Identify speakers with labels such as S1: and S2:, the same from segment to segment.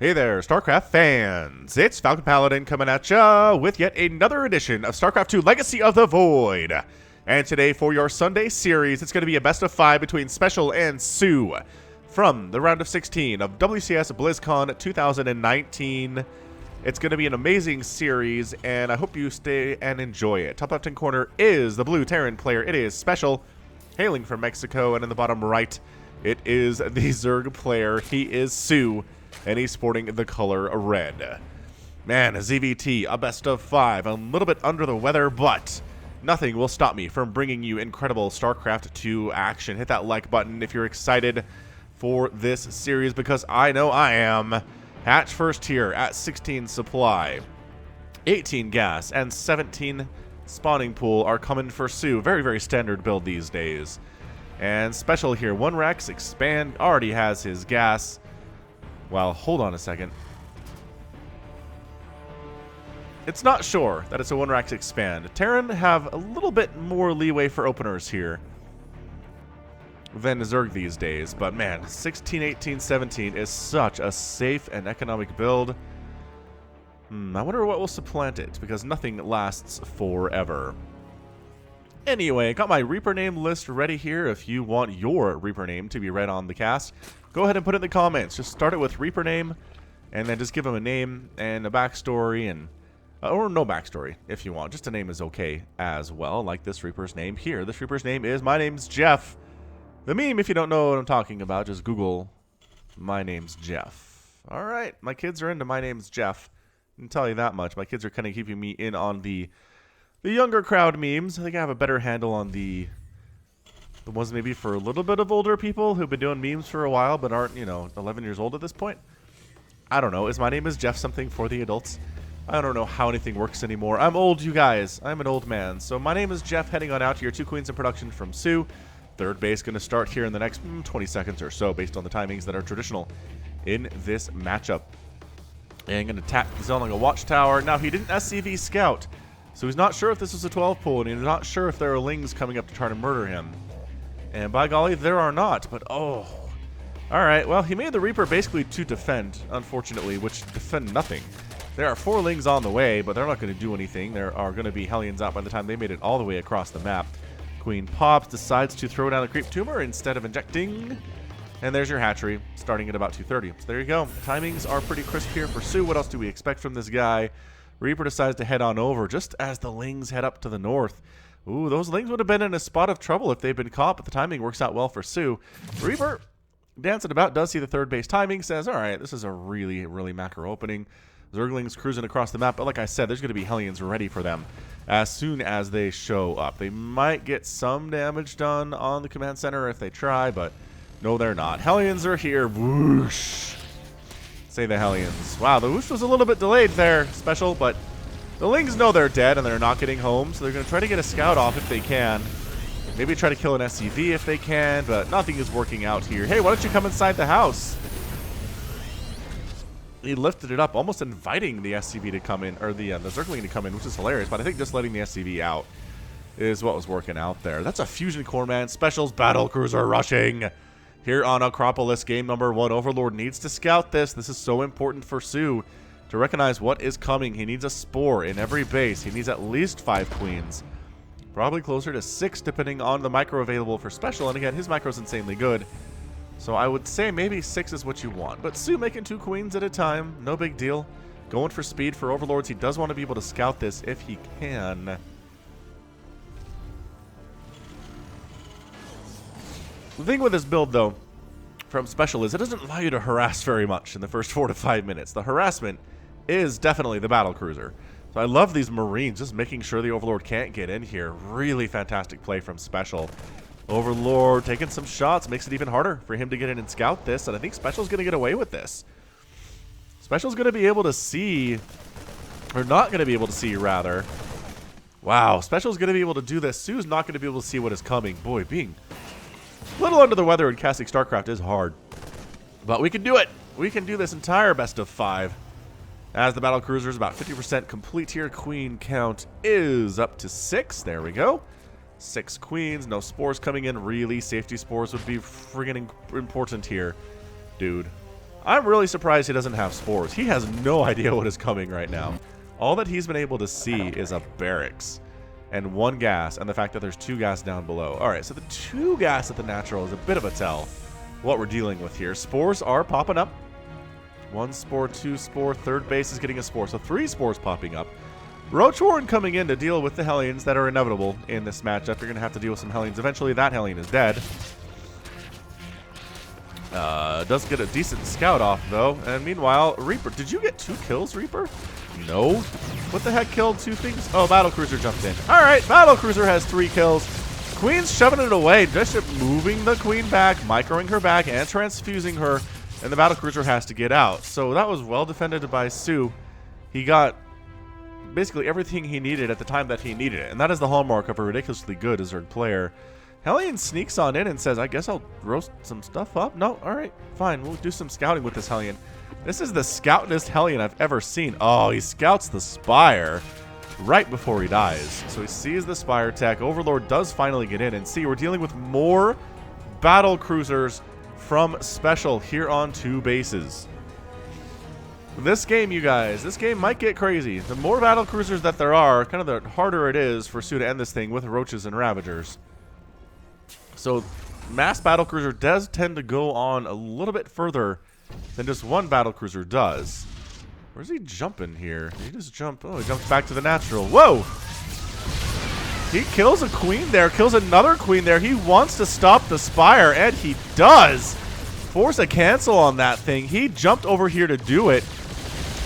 S1: Hey there, StarCraft fans! It's Falcon Paladin coming at ya with yet another edition of StarCraft 2 Legacy of the Void. And today for your Sunday series, it's going to be a best of 5 between SpeCial and soO from the round of 16 of WCS BlizzCon 2019. It's going to be an amazing series, and I hope you stay and enjoy it. Top left-hand corner is the blue Terran player. It is SpeCial, hailing from Mexico, and in the bottom right, it is the Zerg player. He is soO, and he's sporting the color red. Man, a ZVT, a best of 5, a little bit under the weather, but nothing will stop me from bringing you incredible StarCraft 2 action. Hit that like button if you're excited for this series, because I know I am. Hatch first here at 16 supply. 18 gas and 17 spawning pool are coming for soO. Very, very standard build these days. And SpeCial here, 1 Rex, expand, already has his gas. Well, hold on a second. It's not sure that it's a 1 Rex expand. Terran have a little bit more leeway for openers here than Zerg these days. But man, 16, 18, 17 is such a safe and economic build. I wonder what will supplant it, because nothing lasts forever. Anyway, got my Reaper name list ready here. If you want your Reaper name to be read on the cast, go ahead and put it in the comments. Just start it with Reaper name, and then just give them a name and a backstory, and or no backstory if you want. Just a name is okay as well, like this Reaper's name here. This Reaper's name is My Name's Jeff. The meme, if you don't know what I'm talking about, just Google My Name's Jeff. All right, my kids are into My Name's Jeff. I can tell you that much. My kids are kind of keeping me in on the younger crowd memes. I think I have a better handle on the ones maybe for a little bit of older people who've been doing memes for a while but aren't, 11 years old at this point. I don't know. Is My Name is Jeff something for the adults? I don't know how anything works anymore. I'm old, you guys. I'm an old man. So My Name is Jeff, heading on out here. 2 queens in production from soO. Third base going to start here in the next 20 seconds or so based on the timings that are traditional in this matchup. And going to tap the zone like a watchtower. Now, he didn't SCV scout, so he's not sure if this is a 12 pull, and he's not sure if there are lings coming up to try to murder him. And by golly, there are not, but oh. Alright, well, he made the Reaper basically to defend, unfortunately, which defend nothing. There are 4 lings on the way, but they're not going to do anything. There are going to be Hellions out by the time they made it all the way across the map. Queen pops, decides to throw down a creep tumor instead of injecting. And there's your hatchery, starting at about 2:30. So there you go. Timings are pretty crisp here for soO. What else do we expect from this guy? Reaper decides to head on over just as the lings head up to the north. Ooh, those lings would have been in a spot of trouble if they'd been caught, but the timing works out well for soO. Reaper, dancing about, does see the third base timing, says, all right, this is a really, really macro opening. Zerglings cruising across the map, but like I said, there's going to be Hellions ready for them as soon as they show up. They might get some damage done on the command center if they try, but no, they're not. Hellions are here. Whoosh. Say the Hellions. Wow, the whoosh was a little bit delayed there, SpeCial, but the lings know they're dead and they're not getting home, so they're going to try to get a scout off if they can. Maybe try to kill an SCV if they can, but nothing is working out here. Hey, why don't you come inside the house? He lifted it up, almost inviting the SCV to come in, or the Zergling to come in, which is hilarious, but I think just letting the SCV out is what was working out there. That's a fusion core, man. SpeCial's battle cruiser rushing here on Acropolis, game number 1. Overlord needs to scout this. This is so important for soO to recognize what is coming. He needs a spore in every base. He needs at least 5 queens. Probably closer to 6, depending on the micro available for SpeCial. And again, his micro's insanely good. So I would say maybe 6 is what you want. But soO making 2 queens at a time, no big deal. Going for speed for Overlords. He does want to be able to scout this if he can. The thing with this build, though, from SpeCial is it doesn't allow you to harass very much in the first 4 to 5 minutes. The harassment is definitely the battle cruiser. So I love these Marines just making sure the Overlord can't get in here. Really fantastic play from SpeCial. Overlord taking some shots makes it even harder for him to get in and scout this, and I think SpeCial's going to get away with this. SpeCial's going to be able to see, or not going to be able to see, rather. Wow, SpeCial's going to be able to do this. soO's not going to be able to see what is coming. Boy, being a little under the weather in casting StarCraft is hard. But we can do it. We can do this entire best of 5. As the battle cruiser is about 50% complete here. Queen count is up to 6. There we go. 6 queens. No spores coming in. Really, safety spores would be friggin' important here. Dude. I'm really surprised he doesn't have spores. He has no idea what is coming right now. All that he's been able to see is a barracks and 1 gas, and the fact that there's 2 gas down below. All right, so the 2 gas at the natural is a bit of a tell what we're dealing with here. Spores are popping up. 1 spore, 2 spore, third base is getting a spore, so 3 spores popping up. Roach Warren coming in to deal with the Hellions that are inevitable in this matchup. You're going to have to deal with some Hellions. Eventually, that Hellion is dead. Does get a decent scout off, though. And meanwhile, Reaper. Did you get 2 kills, Reaper? No. What the heck killed 2 things? Oh, Battlecruiser jumped in. All right, Battlecruiser has 3 kills. Queen's shoving it away. Bishop moving the Queen back, microing her back, and transfusing her. And the Battlecruiser has to get out. So that was well defended by soO. He got basically everything he needed at the time that he needed it. And that is the hallmark of a ridiculously good Zerg player. Hellion sneaks on in and says, I guess I'll roast some stuff up. No, all right, fine. We'll do some scouting with this Hellion. This is the scoutinest Hellion I've ever seen. Oh, he scouts the Spire right before he dies. So he sees the Spire tech. Overlord does finally get in. And see, we're dealing with more battle cruisers from SpeCial here on 2 bases. This game, you guys, this game might get crazy. The more battle cruisers that there are, kind of the harder it is for soO to end this thing with Roaches and Ravagers. So mass battlecruiser does tend to go on a little bit further than just 1 battlecruiser does. Where's he jumping here? Did he just jump? Oh, he jumped back to the natural. Whoa! He kills a Queen there, kills another Queen there. He wants to stop the Spire, and he does. Force a cancel on that thing. He jumped over here to do it.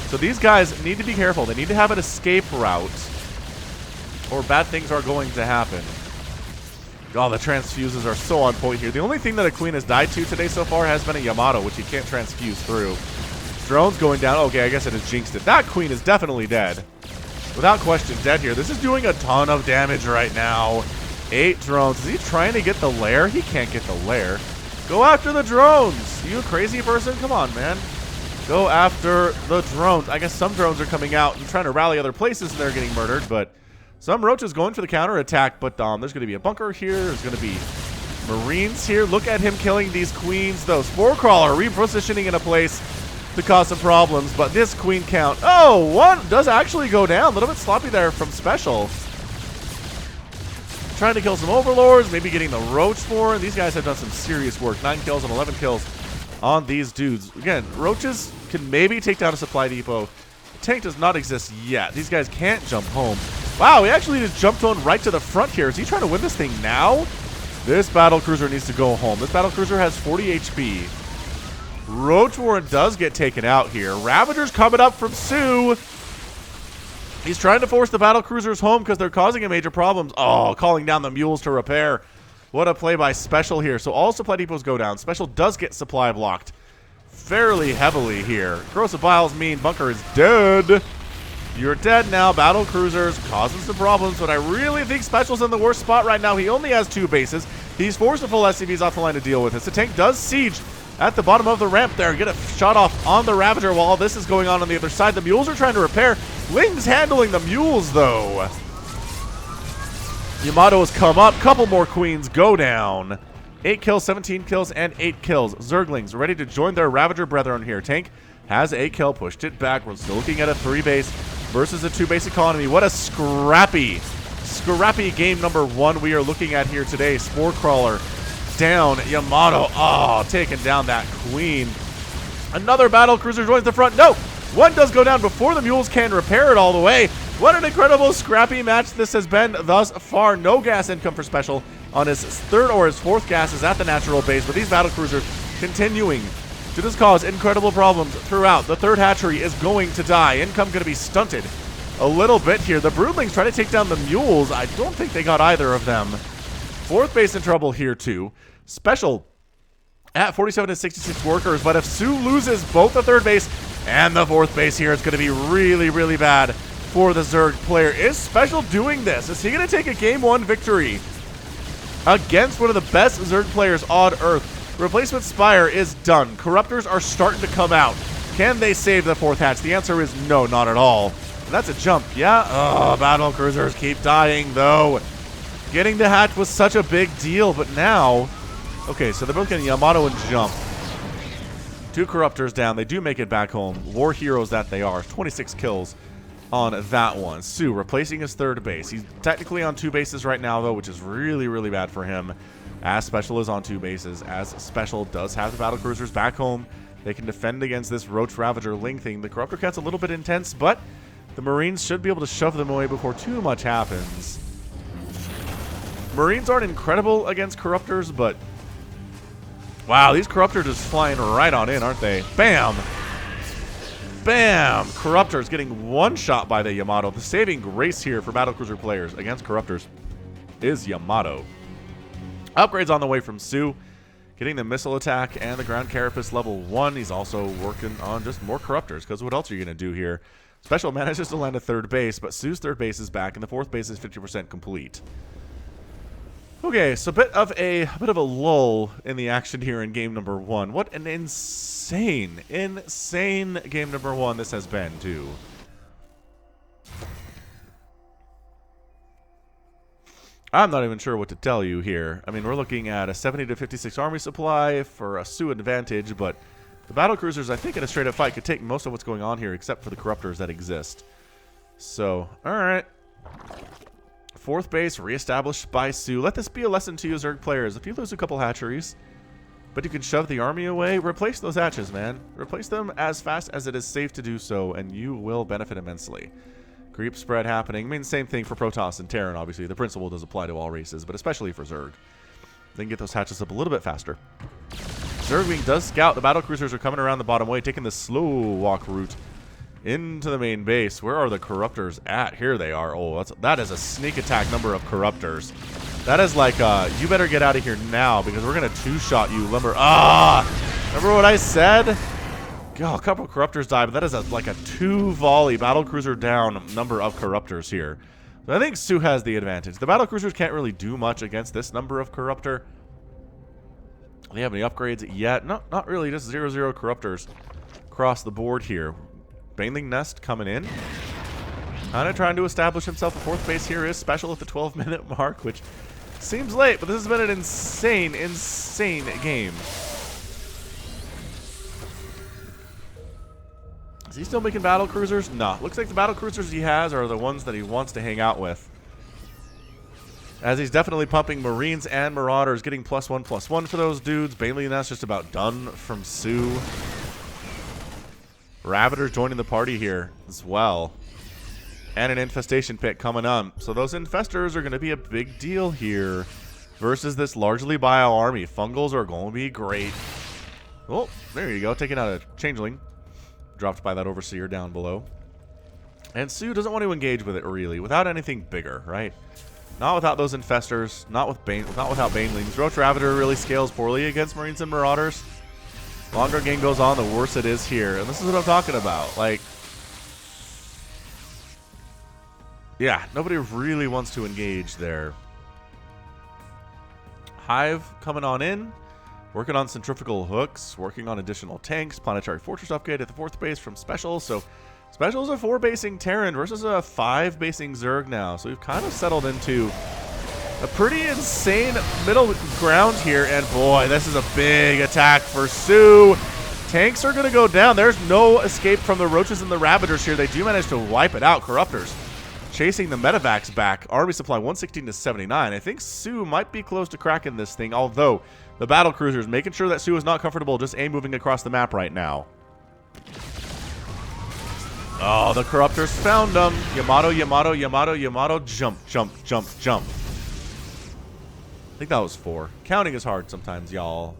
S1: So these guys need to be careful. They need to have an escape route, or bad things are going to happen. Oh, the transfuses are so on point here. The only thing that a Queen has died to today so far has been a Yamato, which he can't transfuse through. Drone's going down. Okay, I guess it has jinxed it. That Queen is definitely dead. Without question, dead here. This is doing a ton of damage right now. 8 drones. Is he trying to get the lair? He can't get the lair. Go after the drones. You a crazy person? Come on, man. Go after the drones. I guess some drones are coming out and trying to rally other places and they're getting murdered, but some Roaches going for the counter attack, but there's going to be a bunker here. There's going to be Marines here. Look at him killing these Queens, though. Spore Crawler repositioning in a place to cause some problems, but this Queen count. Oh, 1 does actually go down. A little bit sloppy there from SpeCial. Trying to kill some Overlords, maybe getting the Roach Spawn. These guys have done some serious work. 9 kills and 11 kills on these dudes. Again, Roaches can maybe take down a supply depot. The tank does not exist yet. These guys can't jump home. Wow, he actually just jumped on right to the front here. Is he trying to win this thing now? This battlecruiser needs to go home. This battlecruiser has 40 HP. Roach Warren does get taken out here. Ravager's coming up from soO. He's trying to force the battlecruisers home because they're causing him major problems. Oh, calling down the mules to repair. What a play by SpeCial here. So all supply depots go down. SpeCial does get supply blocked fairly heavily here. Corrosive Biles mean bunker is dead. You're dead now. Battle cruisers causing some problems, but I really think SpeCial's in the worst spot right now. He only has 2 bases. He's forced to full SCVs off the line to deal with this. The tank does siege at the bottom of the ramp there. Get a shot off on the Ravager while all this is going on the other side. The mules are trying to repair. Ling's handling the mules, though. Yamato has come up. Couple more Queens go down. 8 kills, 17 kills, and 8 kills. Zerglings ready to join their Ravager brethren here. Tank has a kill, pushed it back. We're still looking at a 3-base versus a 2-base economy. What a scrappy game number 1 we are looking at here today. Spore Crawler down. Yamato, taking down that Queen. Another battle cruiser joins the front. No, 1 does go down before the mules can repair it all the way. What an incredible scrappy match this has been thus far. No gas income for SpeCial on his 3rd or his 4th gases at the natural base, but these battle cruisers continuing to just cause incredible problems throughout. The 3rd hatchery is going to die. Income going to be stunted a little bit here. The Broodlings try to take down the mules. I don't think they got either of them. 4th base in trouble here too. SpeCial at 47 to 66 workers, but if soO loses both the 3rd base and the 4th base here, it's going to be really, really bad for the Zerg player. Is SpeCial doing this? Is he going to take a game 1 victory against one of the best Zerg players on Earth? Replacement Spire is done. Corruptors are starting to come out. Can they save the 4th hatch? The answer is no, not at all. And that's a jump, yeah? Oh, battle cruisers keep dying, though. Getting the hatch was such a big deal, but now... Okay, so they're both getting Yamato and jump. 2 Corruptors down. They do make it back home. War heroes that they are. 26 kills on that one. soO replacing his 3rd base. He's technically on 2 bases right now, though, which is really, really bad for him. As SpeCial is on 2 bases. As SpeCial does have the battlecruisers back home. They can defend against this Roach Ravager Ling thing. The Corruptor Cat's a little bit intense, but the Marines should be able to shove them away before too much happens. Marines aren't incredible against Corruptors, but wow, these Corruptors just flying right on in, aren't they? Bam! Bam! Corruptors getting one shot by the Yamato. The saving grace here for battlecruiser players against Corruptors is Yamato. Upgrades on the way from soO. Getting the missile attack and the ground carapace level 1. He's also working on just more Corruptors, because what else are you going to do here? SpeCial manages to land a 3rd base, but soO's 3rd base is back, and the 4th base is 50% complete. Okay, so a bit of a lull in the action here in game number 1. What an insane game number 1 this has been, too. I'm not even sure what to tell you here. I mean, we're looking at a 70 to 56 army supply for a soO advantage, but the battlecruisers, I think, in a straight-up fight could take most of what's going on here, except for the Corruptors that exist. So, alright. 4th base reestablished by soO. Let this be a lesson to you, Zerg players. If you lose a couple hatcheries, but you can shove the army away, replace those hatches, man. Replace them as fast as it is safe to do so, and you will benefit immensely. Creep spread happening. I mean, same thing for Protoss and Terran, obviously. The principle does apply to all races, but especially for Zerg. They can get those hatches up a little bit faster. Zergwing does scout. The battlecruisers are coming around the bottom way, taking the slow walk route into the main base. Where are the Corruptors at? Here they are. Oh, that is a sneak attack number of Corruptors. That is like, you better get out of here now, because we're going to 2-shot you, lumber. Ah! Remember what I said? God, a couple of Corruptors died, but that is like a 2-volley battlecruiser down number of Corruptors here. So I think soO has the advantage. The battlecruisers can't really do much against this number of Corruptor. Do they have any upgrades yet? No, not really. Just 0-0 Corruptors across the board here. Baneling Nest coming in. Kind of trying to establish himself a 4th base here. Is SpeCial at the 12-minute mark, which seems late, but this has been an insane game. Is he still making battlecruisers? No. Looks like the battlecruisers he has are the ones that he wants to hang out with. As he's definitely pumping Marines and Marauders, getting +1/+1 for those dudes. Baneling Nest just about done from soO. Ravagers joining the party here as well. And an infestation pit coming up. So those infestors are going to be a big deal here versus this largely bio army. Fungals are going to be great. Oh, there you go. Taking out a changeling. Dropped by that overseer down below. And soO doesn't want to engage with it really, without anything bigger, right? Not without those infestors, not without banelings. Roach Ravager really scales poorly against Marines and Marauders. Longer game goes on, the worse it is here. And this is what I'm talking about. Like, yeah, nobody really wants to engage there. Hive coming on in. Working on centrifugal hooks, working on additional tanks, planetary fortress upgrade at the 4th base from SpeCial. So SpeCial is a 4-basing Terran versus a 5-basing Zerg now. So we've kind of settled into a pretty insane middle ground here. And boy, this is a big attack for soO. Tanks are going to go down. There's no escape from the Roaches and the Ravagers here. They do manage to wipe it out. Corruptors chasing the medevacs back. Army supply 116 to 79. I think soO might be close to cracking this thing, although the battlecruisers making sure that soO is not comfortable just moving across the map right now. Oh, the Corruptors found them. Yamato, Yamato, Yamato, Yamato. Jump, jump, jump, jump. I think that was 4. Counting is hard sometimes, y'all.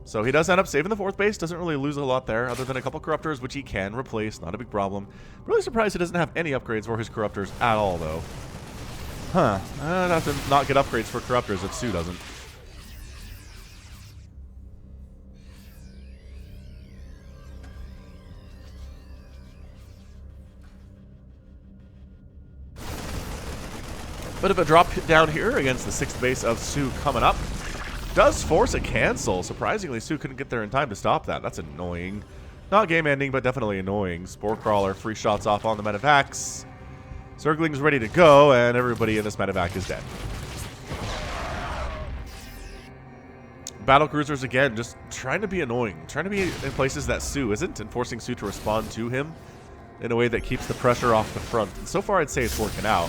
S1: So he does end up saving the 4th base. Doesn't really lose a lot there, other than a couple Corruptors, which he can replace. Not a big problem. Really surprised he doesn't have any upgrades for his Corruptors at all, though. Huh. I'd have to not get upgrades for Corruptors if soO doesn't. Bit of a drop down here against the 6th base of soO coming up. Does force a cancel. Surprisingly, soO couldn't get there in time to stop that. That's annoying. Not game ending, but definitely annoying. Spore Crawler, free shots off on the medevacs. Zergling's ready to go, and everybody in this medevac is dead. battle cruisers again, just trying to be annoying, trying to be in places that soO isn't, and forcing soO to respond to him in a way that keeps the pressure off the front. And so far, I'd say it's working out.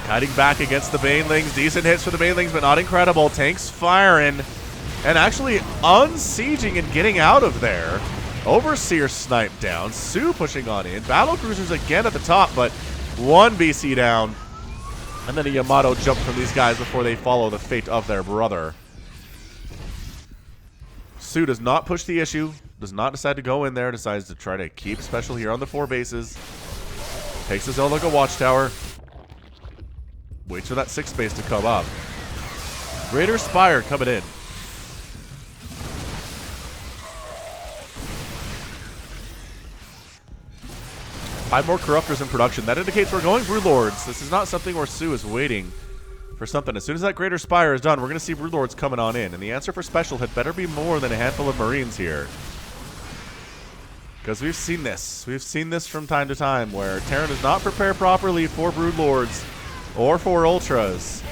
S1: Kiting back against the Banelings. Decent hits for the Banelings, but not incredible. Tanks firing and actually unsieging and getting out of there. Overseer sniped down. soO pushing on in. Battle cruisers again at the top, but one BC down. And then a Yamato jump from these guys before they follow the fate of their brother. soO does not push the issue. Does not decide to go in there. Decides to try to keep SpeCial here on the 4 bases. Takes his own look at Watchtower. Waits for that 6th base to come up. Greater Spire coming in. Five more Corruptors in production. That indicates we're going Broodlords. This is not something where soO is waiting for something. As soon as that Greater Spire is done, we're going to see Broodlords coming on in. And the answer for SpeCial had better be more than a handful of Marines here. Because we've seen this. We've seen this from time to time where Terran does not prepare properly for Broodlords or for Ultras.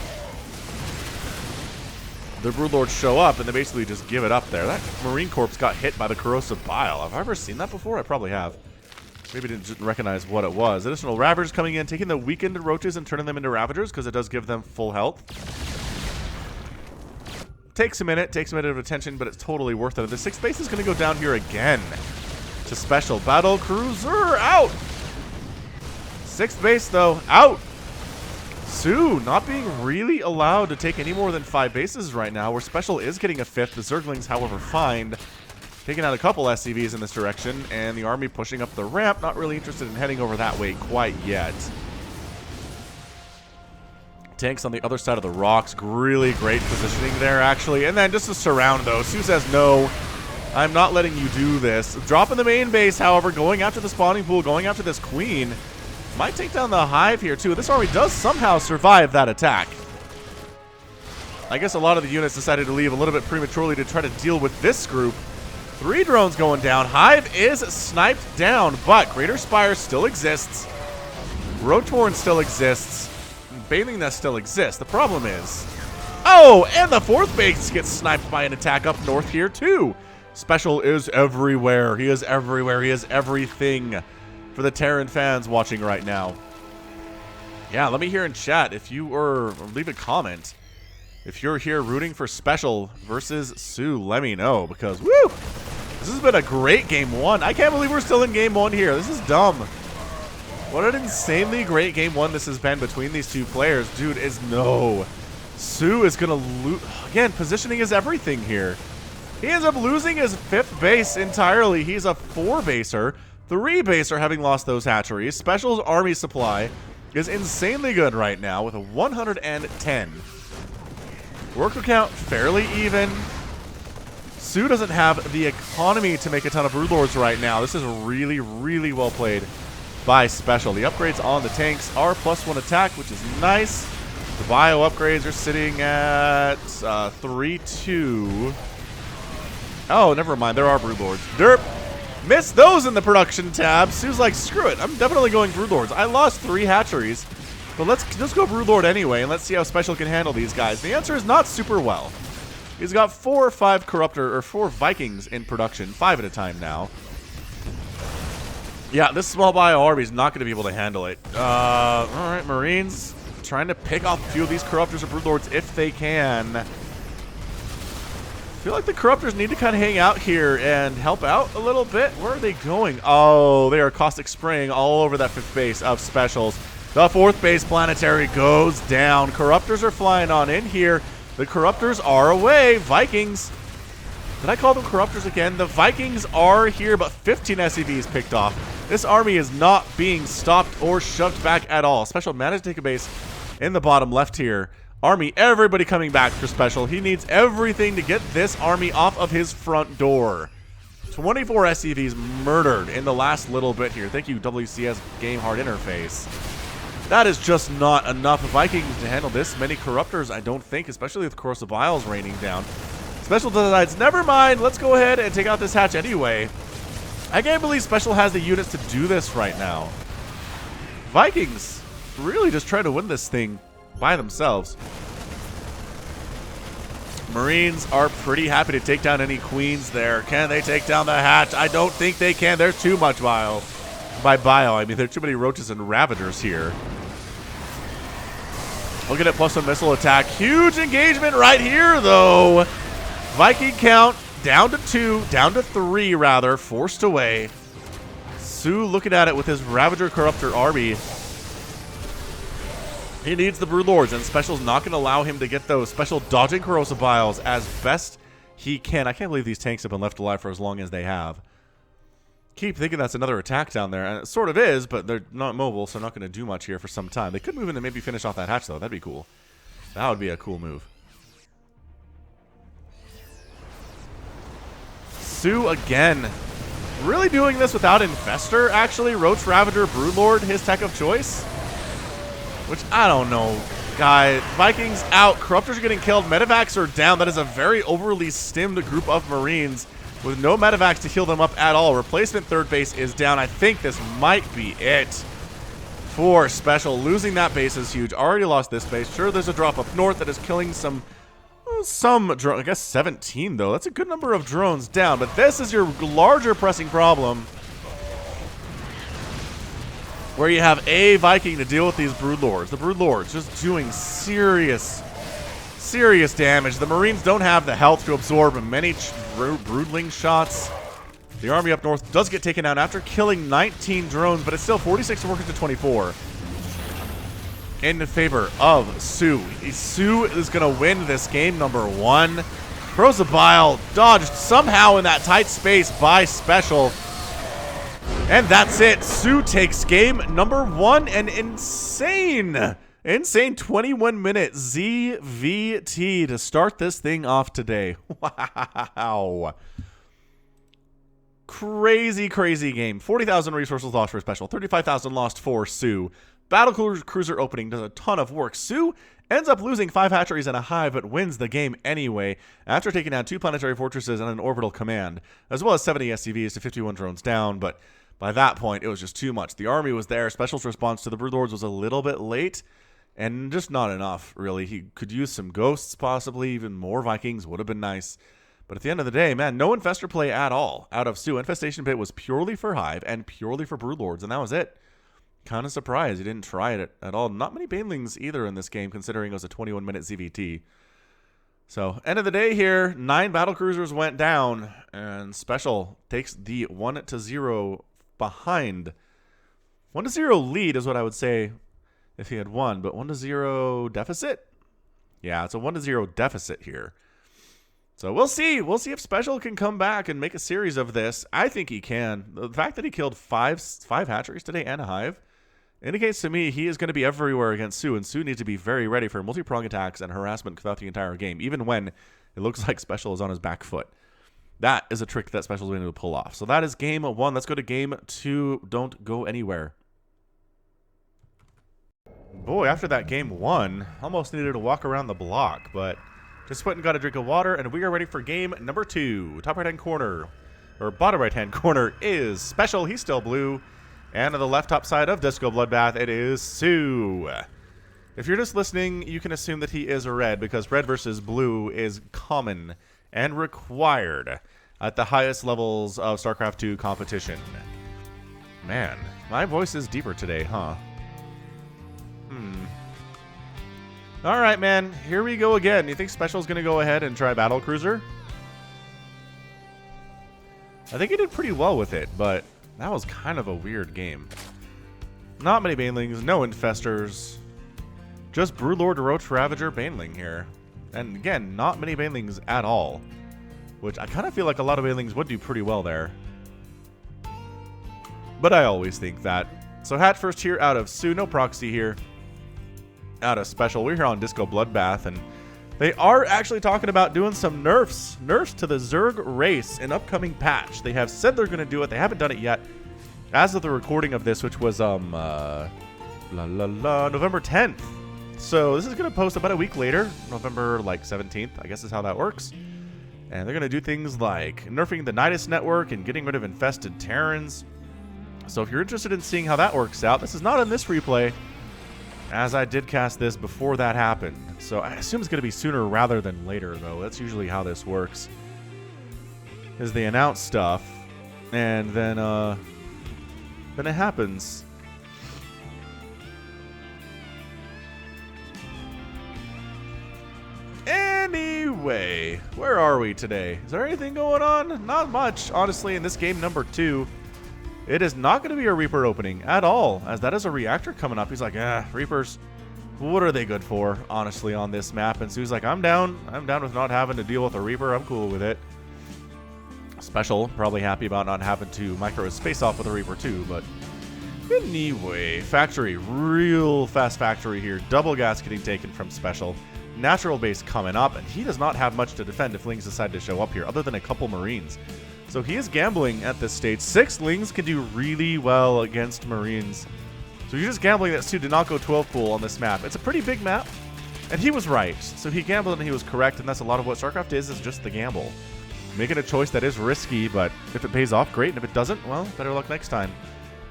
S1: The Broodlords show up and they basically just give it up there. That Marine Corps got hit by the Corrosive Bile. Have I ever seen that before? I probably have. Maybe didn't recognize what it was. Additional Ravagers coming in, taking the weakened Roaches and turning them into Ravagers because it does give them full health. Takes a minute of attention, but it's totally worth it. The 6th base is going to go down here again to SpeCial. Battle Cruiser out! 6th base, though, out! soO not being really allowed to take any more than 5 bases right now, where SpeCial is getting a 5th. The Zerglings, however, find. Taking out a couple SCVs in this direction, and the army pushing up the ramp. Not really interested in heading over that way quite yet. Tanks on the other side of the rocks. Really great positioning there, actually. And then just a surround, though. soO says, no, I'm not letting you do this. Dropping the main base, however, going after the spawning pool, going after this queen. Might take down the hive here, too. This army does somehow survive that attack. I guess a lot of the units decided to leave a little bit prematurely to try to deal with this group. 3 drones going down. Hive is sniped down, but Greater Spire still exists. Rotorn still exists. Bathing Nest still exists. The problem is... oh, and the 4th base gets sniped by an attack up north here, too. SpeCial is everywhere. He is everywhere. He is everything for the Terran fans watching right now. Yeah, let me hear in chat if you were... leave a comment. If you're here rooting for SpeCial versus soO, let me know, because, woo! This has been a great Game 1. I can't believe we're still in Game 1 here. This is dumb. What an insanely great Game 1 this has been between these two players. Dude, is no. soO is going to lose. Again, positioning is everything here. He ends up losing his 5th base entirely. He's a 4-baser. 3-baser having lost those hatcheries. SpeCial's army supply is insanely good right now with a 110. Worker count fairly even. soO doesn't have the economy to make a ton of Broodlords right now. This is really, really well played by SpeCial. The upgrades on the tanks are +1 attack, which is nice. The bio upgrades are sitting at 3-2. Oh, never mind. There are Broodlords. Derp! Missed those in the production tab. soO's like, screw it. I'm definitely going Broodlords. I lost 3 hatcheries. But let's just go Broodlord anyway, and let's see how SpeCial can handle these guys. The answer is not super well. He's got 4 or 5 Corruptor, or 4 Vikings in production, 5 at a time now. Yeah, this small bio army is not going to be able to handle it. Alright, Marines trying to pick off a few of these Corruptors or Broodlords if they can. I feel like the Corruptors need to kind of hang out here and help out a little bit. Where are they going? Oh, they are caustic spraying all over that 5th base of SpeCials. The 4th base planetary goes down. Corruptors are flying on in here. The Corruptors are away. Vikings. Did I call them Corruptors again? The Vikings are here, but 15 SCVs picked off. This army is not being stopped or shoved back at all. SpeCial managed to take a base in the bottom left here. Army, everybody coming back for SpeCial. He needs everything to get this army off of his front door. 24 SCVs murdered in the last little bit here. Thank you, WCS Game Hard Interface. That is just not enough Vikings to handle this many Corruptors, I don't think, especially with Corrosive Vials raining down. SpeCial decides, never mind, let's go ahead and take out this hatch anyway. I can't believe SpeCial has the units to do this right now. Vikings really just try to win this thing by themselves. Marines are pretty happy to take down any queens there. Can they take down the hatch? I don't think they can. There's too much bile. By bile, I mean there's too many roaches and ravagers here. Look at it, plus a missile attack. Huge engagement right here, though. Viking count down to 2, down to 3, rather, forced away. soO looking at it with his Ravager Corruptor army. He needs the Broodlords, and SpeCial's not going to allow him to get those. SpeCial dodging Corrosive Biles as best he can. I can't believe these tanks have been left alive for as long as they have. Keep thinking that's another attack down there, and it sort of is, but they're not mobile, so not going to do much here for some time. They could move in and maybe finish off that hatch, though. That'd be cool. That would be a cool move. soO again. Really doing this without Infestor, actually. Roach Ravager Broodlord, his tech of choice. Which, I don't know, guy. Vikings out. Corruptors are getting killed. Medivacs are down. That is a very overly stimmed group of Marines with no Medivacs to heal them up at all. Replacement third base is down. I think this might be it for SpeCial. Losing that base is huge. Already lost this base. Sure, there's a drop up north that is killing some drone. I guess 17, though. That's a good number of drones down. But this is your larger pressing problem, where you have a Viking to deal with these Broodlords. The Broodlords just doing serious damage. The Marines don't have the health to absorb many Broodling shots. The army up north does get taken out after killing 19 drones, but it's still 46 to work into 24. In favor of soO. soO is going to win this game, number 1. Corrosive Bile dodged somehow in that tight space by SpeCial. And that's it. soO takes game number 1. An insane 21-minute ZVT to start this thing off today. Wow. Crazy game. 40,000 resources lost for SpeCial. 35,000 lost for soO. Battle Cruiser opening does a ton of work. soO ends up losing 5 hatcheries and a hive, but wins the game anyway after taking down 2 planetary fortresses and an orbital command, as well as 70 SCVs to 51 drones down, but by that point, it was just too much. The army was there. SpeCial's response to the Broodlords was a little bit late, and just not enough, really. He could use some ghosts, possibly. Even more Vikings would have been nice. But at the end of the day, man, no Infestor play at all out of soO. Infestation Pit was purely for Hive and purely for Broodlords, and that was it. Kind of surprised he didn't try it at all. Not many Banelings either in this game, considering it was a 21-minute ZVT. So, end of the day here, 9 battlecruisers went down, and SpeCial takes the 1-0 behind. 1-0 lead is what I would say if he had won, but 1-0 deficit? Yeah, it's a 1-0 deficit here. So we'll see. We'll see if SpeCial can come back and make a series of this. I think he can. The fact that he killed five hatcheries today and a hive indicates to me he is going to be everywhere against soO, and soO needs to be very ready for multi-prong attacks and harassment throughout the entire game, even when it looks like SpeCial is on his back foot. That is a trick that SpeCial's been able to pull off. So that is game 1. Let's go to game 2. Don't go anywhere. Boy, after that game 1, almost needed to walk around the block, but just went and got a drink of water, and we are ready for game number 2. Top right-hand corner, or bottom right-hand corner, is SpeCial. He's still blue. And on the left top side of Disco Bloodbath, it is soO. If you're just listening, you can assume that he is red, because red versus blue is common and required at the highest levels of StarCraft 2 competition. Man, my voice is deeper today, huh? All right, man. Here we go again. You think SpeCial's going to go ahead and try Battlecruiser? I think he did pretty well with it, but that was kind of a weird game. Not many Banelings, no Infestors. Just Broodlord, Roach, Ravager, Baneling here. And again, not many Banelings at all. Which I kind of feel like a lot of Banelings would do pretty well there. But I always think that. So hatch first here out of soO, no proxy here. Out of SpeCial. We're here on Disco Bloodbath, and they are actually talking about doing some nerfs to the Zerg race in upcoming patch. They have said they're going to do it. They haven't done it yet. As of the recording of this, which was November 10th. So this is going to post about a week later, November like 17th, I guess is how that works. And they're going to do things like nerfing the Nidus network and getting rid of infested Terrans. So if you're interested in seeing how that works out, this is not in this replay. as I did cast this before that happened. So I assume it's going to be sooner rather than later, though. That's usually how this works. Is they announce stuff, and then it happens. Anyway, where are we today? Is there anything going on? Not much, honestly, in this game number 2. It is not going to be a Reaper opening at all, as that is a reactor coming up. He's like, Reapers, what are they good for, honestly, on this map? And Su's like, I'm down with not having to deal with a Reaper. I'm cool with it. SpeCial, probably happy about not having to micro his space off with a Reaper too, but anyway, factory, real fast factory here. Double gas getting taken from SpeCial. Natural base coming up, and he does not have much to defend if Lings decide to show up here, other than a couple Marines. So he is gambling at this stage. 6 Lings can do really well against Marines. So he's just gambling that Su did not go 12 pool on this map. It's a pretty big map, and he was right. So he gambled and he was correct, and that's a lot of what StarCraft is just the gamble. Making a choice that is risky, but if it pays off, great. And if it doesn't, well, better luck next time.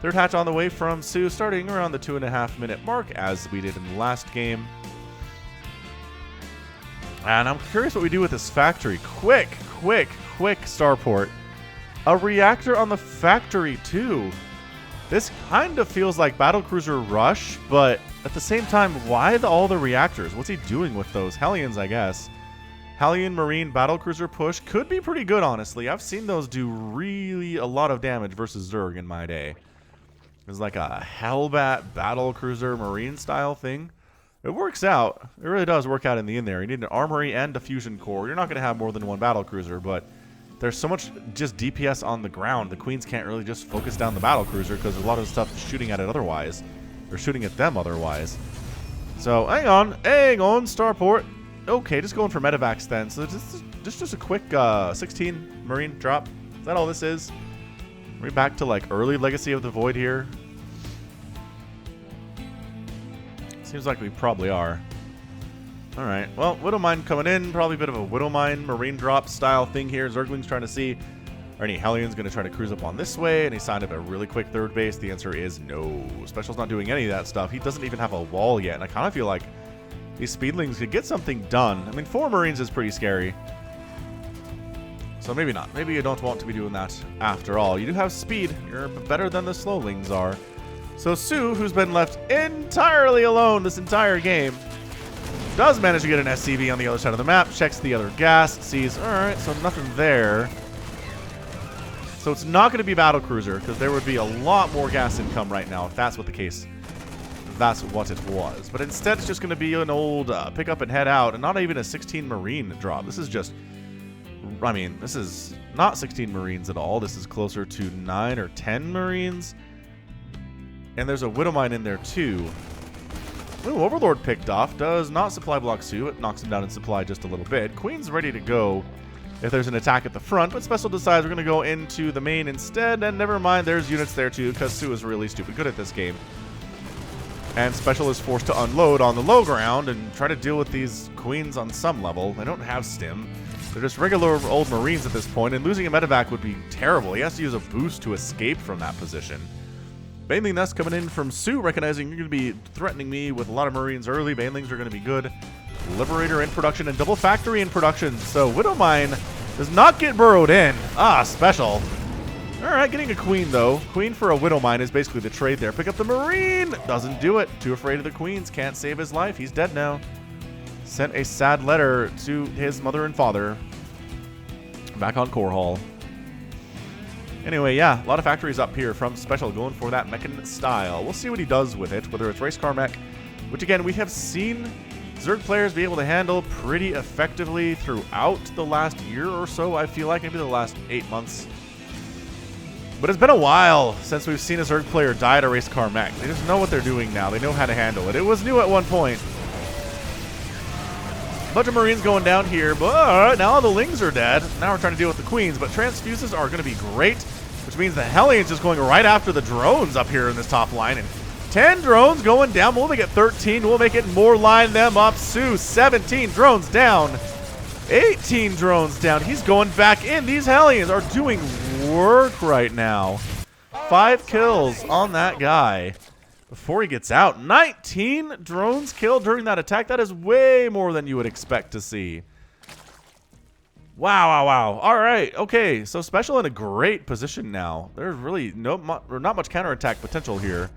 S1: Third hatch on the way from Su, starting around the 2.5-minute mark, as we did in the last game. And I'm curious what we do with this factory. Quick starport. A reactor on the factory, too. This kind of feels like Battlecruiser Rush, but at the same time, why all the reactors? What's he doing with those? Hellions, I guess. Hellion Marine Battlecruiser push could be pretty good, honestly. I've seen those do really a lot of damage versus Zerg in my day. It's like a Hellbat Battlecruiser Marine style thing. It works out. It really does work out in the end there. You need an armory and a fusion core. You're not going to have more than one Battlecruiser, but there's so much just DPS on the ground. The Queens can't really just focus down the Battlecruiser because a lot of stuff is shooting at it otherwise. Or shooting at them otherwise. So, hang on, starport. Okay, just going for medevacs then. So just a quick 16 Marine drop. Is that all this is? Are we back to like early Legacy of the Void here? Seems like we probably are. Alright, well, Widowmine coming in. Probably a bit of a Widowmine Marine drop style thing here. Zergling's trying to see, are any Hellions going to try to cruise up on this way? And he signed up a really quick third base. The answer is no. SpeCial's not doing any of that stuff. He doesn't even have a wall yet. And I kind of feel like these Speedlings could get something done. I mean, 4 Marines is pretty scary. So maybe not. Maybe you don't want to be doing that after all. You do have speed. You're better than the Slowlings are. So Su, who's been left entirely alone this entire game, does manage to get an SCV on the other side of the map, checks the other gas, sees, alright, so nothing there. So it's not going to be Battlecruiser, because there would be a lot more gas income right now if that's what the case, if that's what it was. But instead it's just going to be an old pick up and head out, and not even a 16 Marine drop. This is just, I mean, this is not 16 Marines at all. This is closer to 9 or 10 Marines. And there's a Widowmine in there too. Ooh, Overlord picked off. Does not supply block Su. It knocks him down in supply just a little bit. Queen's ready to go if there's an attack at the front, but SpeCial decides we're going to go into the main instead. And never mind, there's units there too, because Su is really stupid good at this game. And SpeCial is forced to unload on the low ground and try to deal with these Queens on some level. They don't have stim. They're just regular old Marines at this point, and losing a medevac would be terrible. He has to use a boost to escape from that position. Baneling Nest coming in from Su, recognizing you're going to be threatening me with a lot of Marines early. Banelings are going to be good. Liberator in production and double factory in production. So Widowmine does not get burrowed in. SpeCial. Alright, getting a Queen though. Queen for a Widowmine is basically the trade there. Pick up the Marine. Doesn't do it. Too afraid of the Queens. Can't save his life. He's dead now. Sent a sad letter to his mother and father. Back on Core Hall. Anyway, yeah, a lot of factories up here from SpeCial going for that Mechan style. We'll see what he does with it, whether it's race car mech, which again, we have seen Zerg players be able to handle pretty effectively throughout the last year or so, I feel like, maybe the last 8 months. But it's been a while since we've seen a Zerg player die at a race car mech. They just know what they're doing now. They know how to handle it. It was new at one point. Bunch of Marines going down here, but now the Lings are dead. Now we're trying to deal with the Queens, but transfuses are going to be great, which means the Hellions just going right after the drones up here in this top line. And 10 drones going down. We'll make it 13. We'll make it more. Line them up. Su, 17 drones down. 18 drones down. He's going back in. These Hellions are doing work right now. 5 kills on that guy. before he gets out. 19 drones killed during that attack. That is way more than you would expect to see. Wow, wow, wow. All right, okay. So SpeCial in a great position now. There's really not much counterattack potential here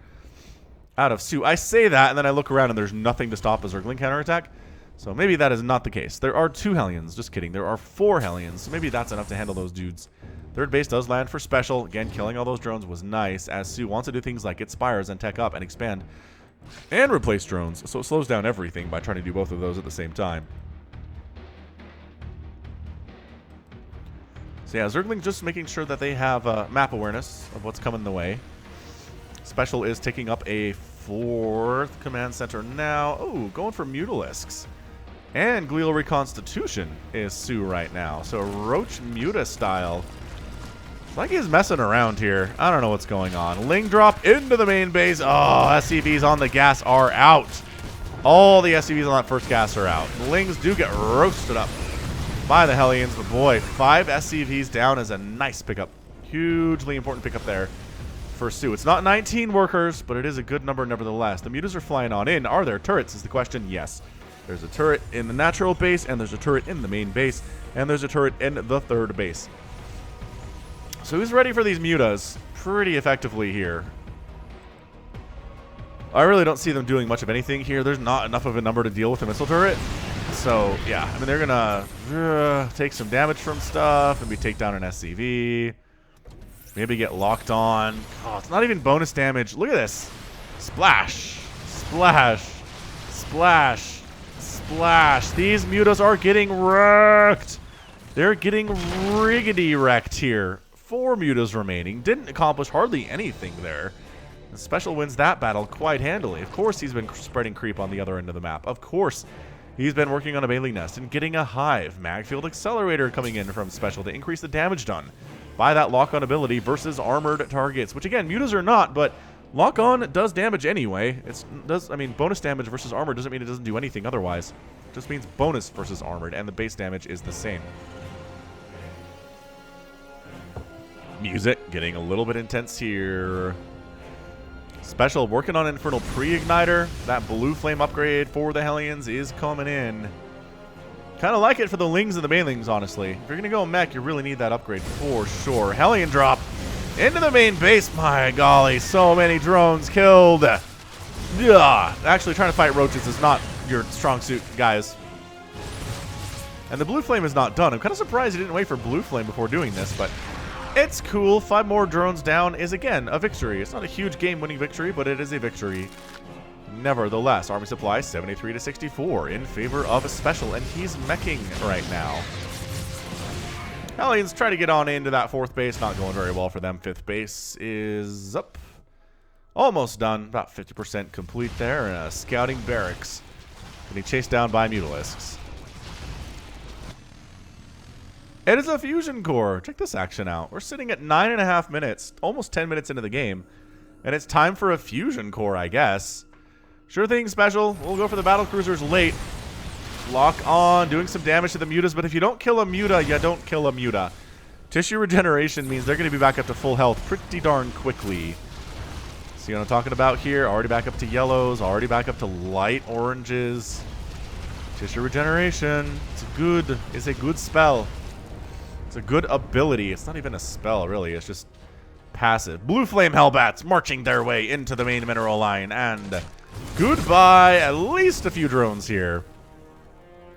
S1: out of soO. I say that, and then I look around, and there's nothing to stop a Zergling counterattack. So maybe that is not the case. There are 2 Hellions. Just kidding. There are 4 Hellions. So maybe that's enough to handle those dudes. Third base does land for SpeCial. Again, killing all those drones was nice, as soO wants to do things like get spires and tech up and expand and replace drones. So it slows down everything by trying to do both of those at the same time. So yeah, Zergling just making sure that they have map awareness of what's coming the way. SpeCial is taking up a 4th command center now. Oh, going for Mutalisks. And Glial Reconstitution is soO right now. So Roach Muta style. It's like he's messing around here. I don't know what's going on. Ling drop into the main base. Oh, SCVs on the gas are out. All the SCVs on that first gas are out. The Lings do get roasted up by the Hellions. But boy, 5 SCVs down is a nice pickup. Hugely important pickup there for soO. It's not 19 workers, but it is a good number nevertheless. The Mutas are flying on in. Are there turrets is the question? Yes. There's a turret in the natural base, and there's a turret in the main base, and there's a turret in the third base. So he's ready for these Mutas pretty effectively here. I really don't see them doing much of anything here. There's not enough of a number to deal with a missile turret. So, yeah, I mean, they're going to take some damage from stuff, maybe take down an SCV, maybe get locked on. Oh, it's not even bonus damage. Look at this. Splash, splash, splash. Splash. These Mutas are getting wrecked. They're getting riggedy wrecked here. 4 Mutas remaining. Didn't accomplish hardly anything there. And SpeCial wins that battle quite handily. Of course he's been spreading creep on the other end of the map. Of course he's been working on a Bailey Nest and getting a Hive. Magfield Accelerator coming in from SpeCial to increase the damage done by that lock-on ability versus armored targets. Which again, Mutas are not, but lock-on does damage anyway. I mean, bonus damage versus armor doesn't mean it doesn't do anything otherwise. It just means bonus versus armored, and the base damage is the same. Music getting a little bit intense here. SpeCial working on Infernal Pre-Igniter. That blue flame upgrade for the Hellions is coming in. Kind of like it for the Lings and the Banelings, honestly. If you're going to go mech, you really need that upgrade for sure. Hellion drop into the main base. My golly, so many drones killed. Yeah, actually trying to fight roaches is not your strong suit, guys. And the blue flame is not done. I'm kind of surprised he didn't wait for blue flame before doing this, but it's cool. 5 more drones down is, again, a victory. It's not a huge game-winning victory, but it is a victory. Nevertheless, Army Supply 73 to 64 in favor of a SpeCial, and he's meching right now. Hellions try to get on into that 4th base. Not going very well for them. 5th base is up. Almost done. About 50% complete there. And a scouting barracks. Getting chased down by Mutalisks. It is a fusion core. Check this action out. We're sitting at 9.5 minutes. Almost 10 minutes into the game. And it's time for a fusion core, I guess. Sure thing, SpeCial. We'll go for the battle cruisers late. Lock on, doing some damage to the Mutas, but if you don't kill a Muta, you don't kill a Muta. Tissue regeneration means they're going to be back up to full health pretty darn quickly. See what I'm talking about here? Already back up to yellows, already back up to light oranges. Tissue regeneration. It's a good spell. It's a good ability. It's not even a spell, really. It's just passive. Blue Flame Hellbats marching their way into the main mineral line, and goodbye. At least a few drones here.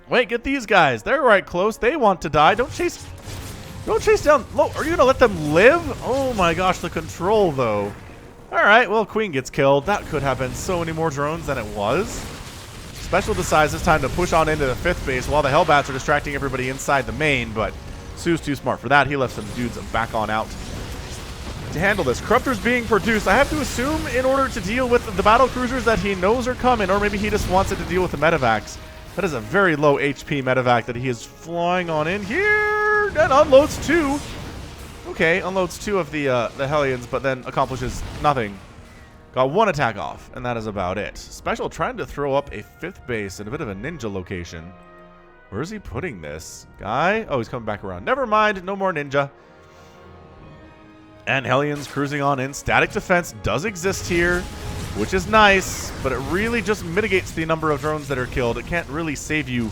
S1: Wait, get these guys. They're right close. They want to die. Don't chase down. Are you going to let them live? Oh my gosh, the control, though. All right, well, Queen gets killed. That could have been so many more drones than it was. SpeCial decides it's time to push on into the 5th base while the Hellbats are distracting everybody inside the main, but soO's too smart for that. He left some dudes back on out to handle this. Corruptor's being produced. I have to assume in order to deal with the battle cruisers that he knows are coming, or maybe he just wants it to deal with the medevacs. That is a very low HP medevac that he is flying on in here, and unloads 2. Okay, unloads 2 of the Hellions, but then accomplishes nothing. Got 1 attack off, and that is about it. SpeCial trying to throw up a 5th base in a bit of a ninja location. Where is he putting this? Guy? Oh, he's coming back around. Never mind, no more ninja. And Hellions cruising on in. Static defense does exist here. which is nice, but it really just mitigates the number of drones that are killed. It can't really save you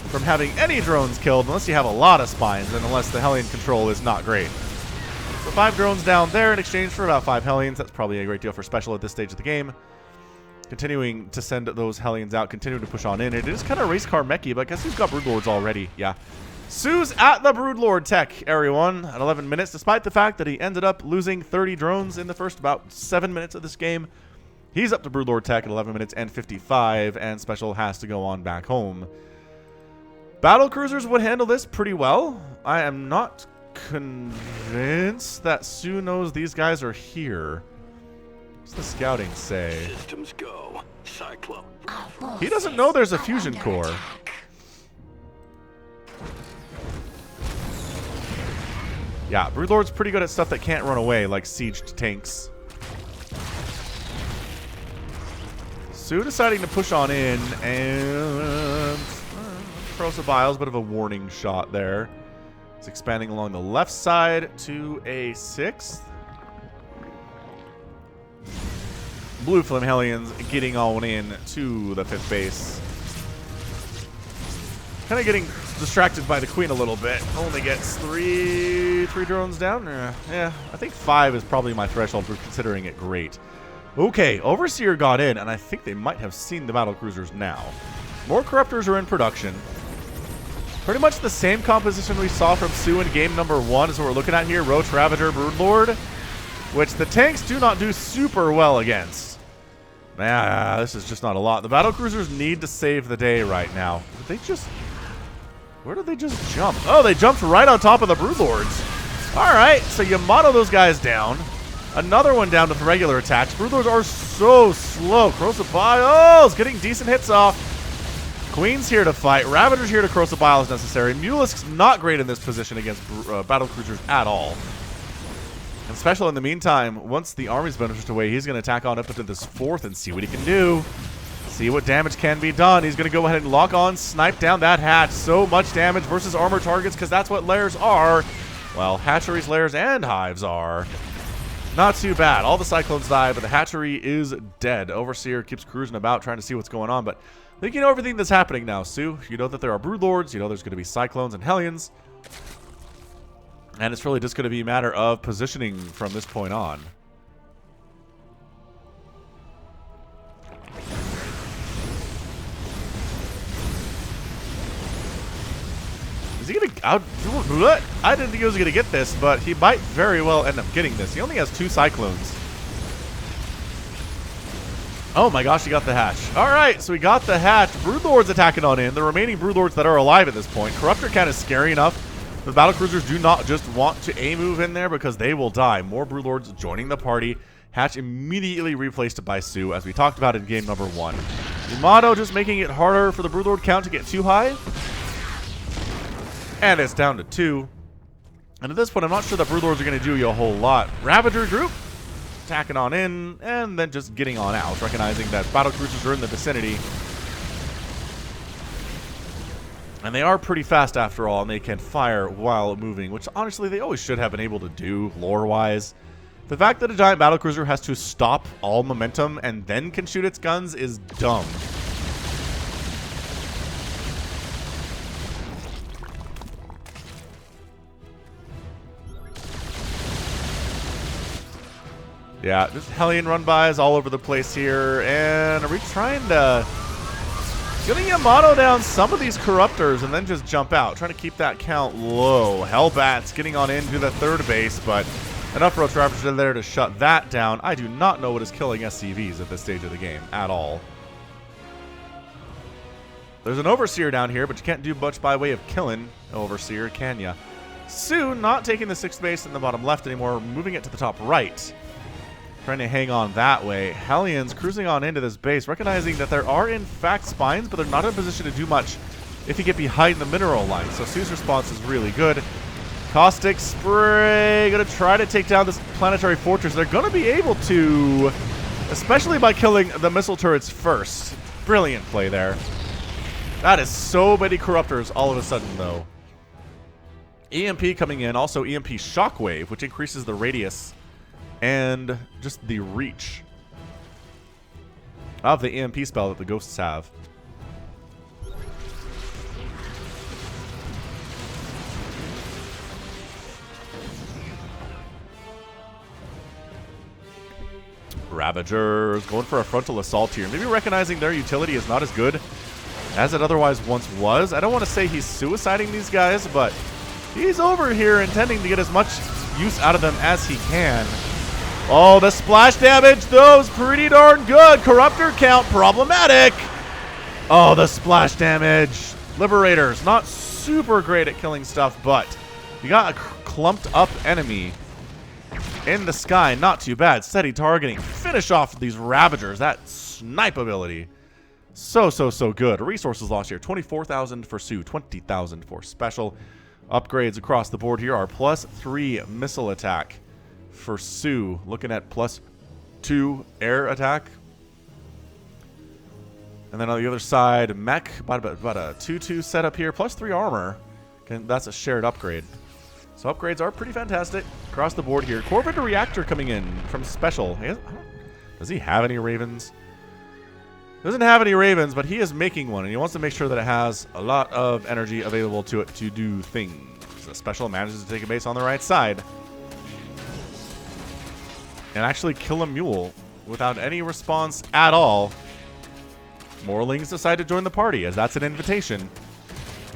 S1: from having any drones killed unless you have a lot of spines and unless the Hellion control is not great. So 5 drones down there in exchange for about 5 Hellions. That's probably a great deal for SpeCial at this stage of the game. Continuing to send those Hellions out, continuing to push on in. It is kind of race car mechy, but guess who's got Broodlords already? Yeah. soO's at the Broodlord tech, Area 1, at 11 minutes, despite the fact that he ended up losing 30 drones in the first about 7 minutes of this game. He's up to Broodlord tech at 11 minutes and 55, and SpeCial has to go on back home. Battle cruisers would handle this pretty well. I am not convinced that soO knows these guys are here. What's the scouting say?
S2: Systems go. Cyclone.
S1: He doesn't know there's a fusion core. Yeah, Broodlord's pretty good at stuff that can't run away, like sieged tanks. soO deciding to push on in, and SpeCial's bit of a warning shot there. It's expanding along the left side to a 6th. Blue Flame Hellions getting on in to the 5th base. Kind of getting distracted by the Queen a little bit. Only gets three drones down. Yeah, I think 5 is probably my threshold for considering it great. Okay, Overseer got in, and I think they might have seen the battle cruisers now. More Corruptors are in production. Pretty much the same composition we saw from soO in game number 1 is what we're looking at here. Roach, Ravager, Broodlord, which the tanks do not do super well against. Nah, this is just not a lot. The battle cruisers need to save the day right now. Did they just... Where did they just jump? Oh, they jumped right on top of the Broodlords. All right, so you mono those guys down. Another one down with regular attacks. Broodlords are so slow. Corrosive Bile is getting decent hits off. Queen's here to fight. Ravager's here to Corrosive Bile as necessary. Mulisk's not great in this position against battle cruisers at all. And SpeCial in the meantime, once the army's been pushed away, he's going to attack on up into this 4th and see what he can do. See what damage can be done. He's going to go ahead and lock on, snipe down that hatch. So much damage versus armor targets because that's what lairs are. Well, hatcheries, lairs, and hives are. Not too bad. All the Cyclones die, but the hatchery is dead. Overseer keeps cruising about trying to see what's going on, but I think you know everything that's happening now, soO. You know that there are Broodlords. You know there's going to be Cyclones and Hellions. And it's really just going to be a matter of positioning from this point on. Is he going to... I didn't think he was going to get this, but he might very well end up getting this. He only has 2 Cyclones. Oh my gosh, he got the hatch. All right, so we got the hatch. Broodlord's attacking on in. The remaining Broodlords that are alive at this point. Corruptor count is scary enough. The battlecruisers do not just want to A-move in there because they will die. More Broodlords joining the party. Hatch immediately replaced by soO, as we talked about in game number 1. Yamato just making it harder for the Broodlord count to get too high. And it's down to 2. And at this point, I'm not sure that Broodlords are going to do you a whole lot. Ravager group attacking on in, and then just getting on out, recognizing that battlecruisers are in the vicinity. And they are pretty fast after all, and they can fire while moving, which honestly they always should have been able to do lore-wise. The fact that a giant battlecruiser has to stop all momentum and then can shoot its guns is dumb. Yeah, just Hellion run-bys all over the place here, and are we trying to... Getting Yamato down some of these Corruptors and then just jump out. Trying to keep that count low. Hellbats getting on into the 3rd base, but enough Roach Ravagers in there to shut that down. I do not know what is killing SCVs at this stage of the game at all. There's an Overseer down here, but you can't do much by way of killing Overseer, can ya? soO not taking the 6th base in the bottom left anymore, moving it to the top right. Trying to hang on that way. Hellions cruising on into this base, recognizing that there are in fact spines, but they're not in a position to do much if you get behind the mineral line. So soO's response is really good. Caustic Spray, gonna try to take down this planetary fortress. They're gonna be able to, especially by killing the missile turrets first. Brilliant play there. That is so many Corruptors all of a sudden though. EMP coming in, also EMP Shockwave, which increases the radius and just the reach of the EMP spell that the ghosts have. Ravagers going for a frontal assault here. Maybe recognizing their utility is not as good as it otherwise once was. I don't want to say he's suiciding these guys, but he's over here intending to get as much use out of them as he can. Oh, the splash damage, though, is pretty darn good. Corruptor count, problematic. Oh, the splash damage. Liberators, not super great at killing stuff, but you got a clumped up enemy in the sky. Not too bad. Steady targeting. Finish off these Ravagers. That snipe ability. So good. Resources lost here. 24,000 for soO, 20,000 for SpeCial. Upgrades across the board here are +3 missile attack for soO. Looking at +2 air attack. And then on the other side, mech, about a 2-2 setup here, +3 armor. That's a shared upgrade. So upgrades are pretty fantastic across the board here. Corvid Reactor coming in from SpeCial. Does he have any Ravens? Doesn't have any Ravens, but he is making one, and he wants to make sure that it has a lot of energy available to it to do things. So SpeCial manages to take a base on the right side and actually kill a mule without any response at all. Morlings decide to join the party, as that's an invitation.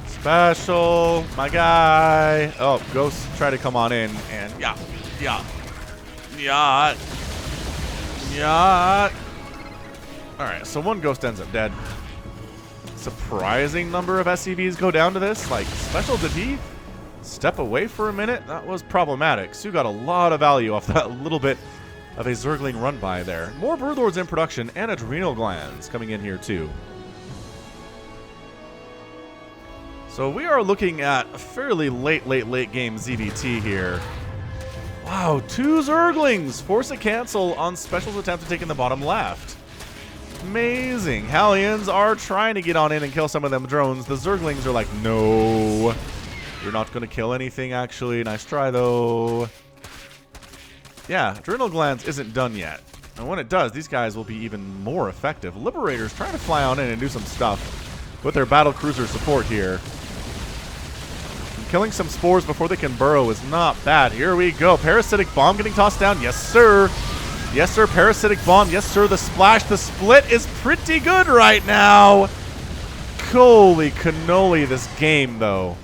S1: SpeCial, my guy. Oh, ghosts try to come on in, and yeah. Alright, so one ghost ends up dead. Surprising number of SCVs go down to this. Like, SpeCial, did he step away for a minute? That was problematic. soO got a lot of value off that little bit of a Zergling run by there. More Broodlords in production and adrenal glands coming in here too. So we are looking at a fairly late game ZVT here. Wow, 2 Zerglings force a cancel on SpeCial's attempt to take in the bottom left. Amazing. Hellions are trying to get on in and kill some of them drones. The Zerglings are like, no, you're not going to kill anything actually. Nice try though. Yeah, adrenal glands isn't done yet. And when it does, these guys will be even more effective. Liberators trying to fly on in and do some stuff with their battle cruiser support here. And killing some spores before they can burrow is not bad. Here we go. Parasitic bomb getting tossed down. Yes, sir. Yes, sir. Parasitic bomb. Yes, sir. The splash. The split is pretty good right now. Holy cannoli, this game, though.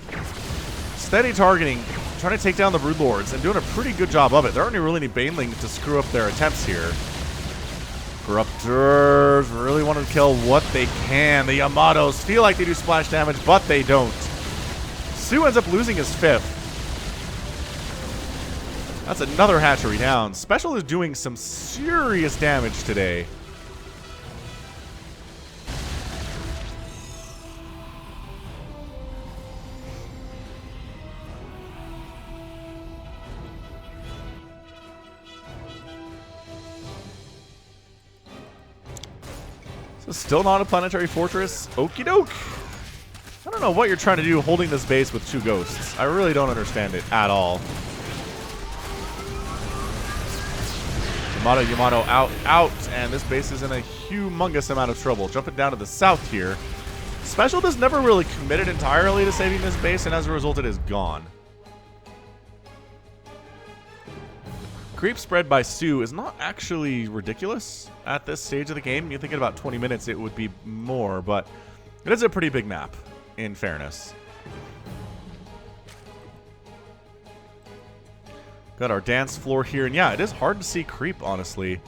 S1: Steady targeting. Trying to take down the Broodlords and doing a pretty good job of it. There aren't really any Banelings to screw up their attempts here. Corruptors really want to kill what they can. The Yamatos feel like they do splash damage, but they don't. soO ends up losing his 5th. That's another hatchery down. SpeCial is doing some serious damage today. So still not a planetary fortress. Okie doke. I don't know what you're trying to do holding this base with 2 ghosts. I really don't understand it at all. Yamato out, and this base is in a humongous amount of trouble. Jumping down to the south here. SpeCial has never really committed entirely to saving this base, and as a result, it is gone. Creep spread by soO is not actually ridiculous at this stage of the game. You think in about 20 minutes it would be more, but it is a pretty big map, in fairness. Got our dance floor here, and yeah, it is hard to see creep, honestly,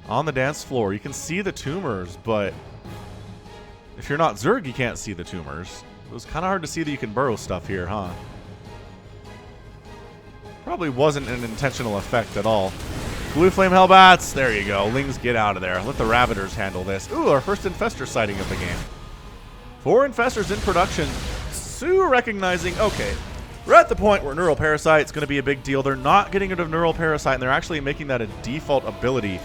S1: on the dance floor. You can see the tumors, but if you're not Zerg, you can't see the tumors. It was kind of hard to see that you can burrow stuff here, huh? Probably wasn't an intentional effect at all. Blue Flame Hellbats, there you go. Lings, get out of there. Let the Ravagers handle this. Ooh, our first Infestor sighting of the game. 4 Infestors in production. soO recognizing, okay, we're at the point where Neural Parasite's going to be a big deal. They're not getting rid of Neural Parasite, and they're actually making that a default ability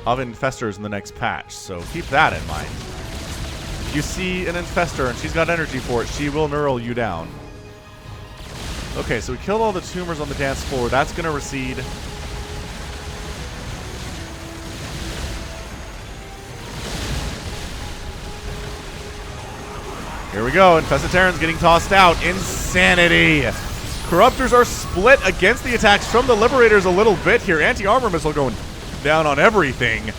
S1: of Infestors in the next patch. So keep that in mind. If you see an Infestor and she's got energy for it, she will Neural you down. Okay, so we killed all the tumors on the dance floor. That's going to recede. Here we go. Infested Terrans getting tossed out. Insanity. Corruptors are split against the attacks from the Liberators a little bit here. Anti-armor missile going down on everything.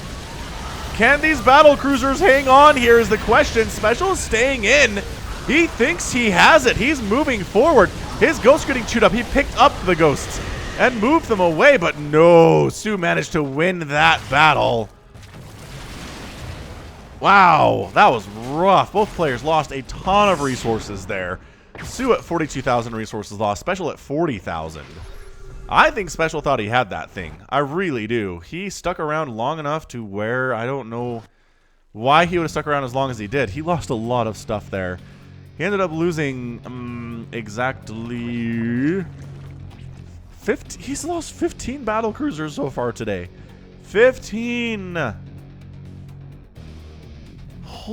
S1: Can these battle cruisers hang on here is the question. SpeCial is staying in. He thinks he has it. He's moving forward. His ghosts getting chewed up. He picked up the ghosts and moved them away, but no. soO managed to win that battle. Wow, that was rough. Both players lost a ton of resources there. soO at 42,000 resources lost. SpeCial at 40,000. I think SpeCial thought he had that thing. I really do. He stuck around long enough to where I don't know why he would have stuck around as long as he did. He lost a lot of stuff there. He ended up losing exactly 50. He's lost 15 battle cruisers so far today. 15.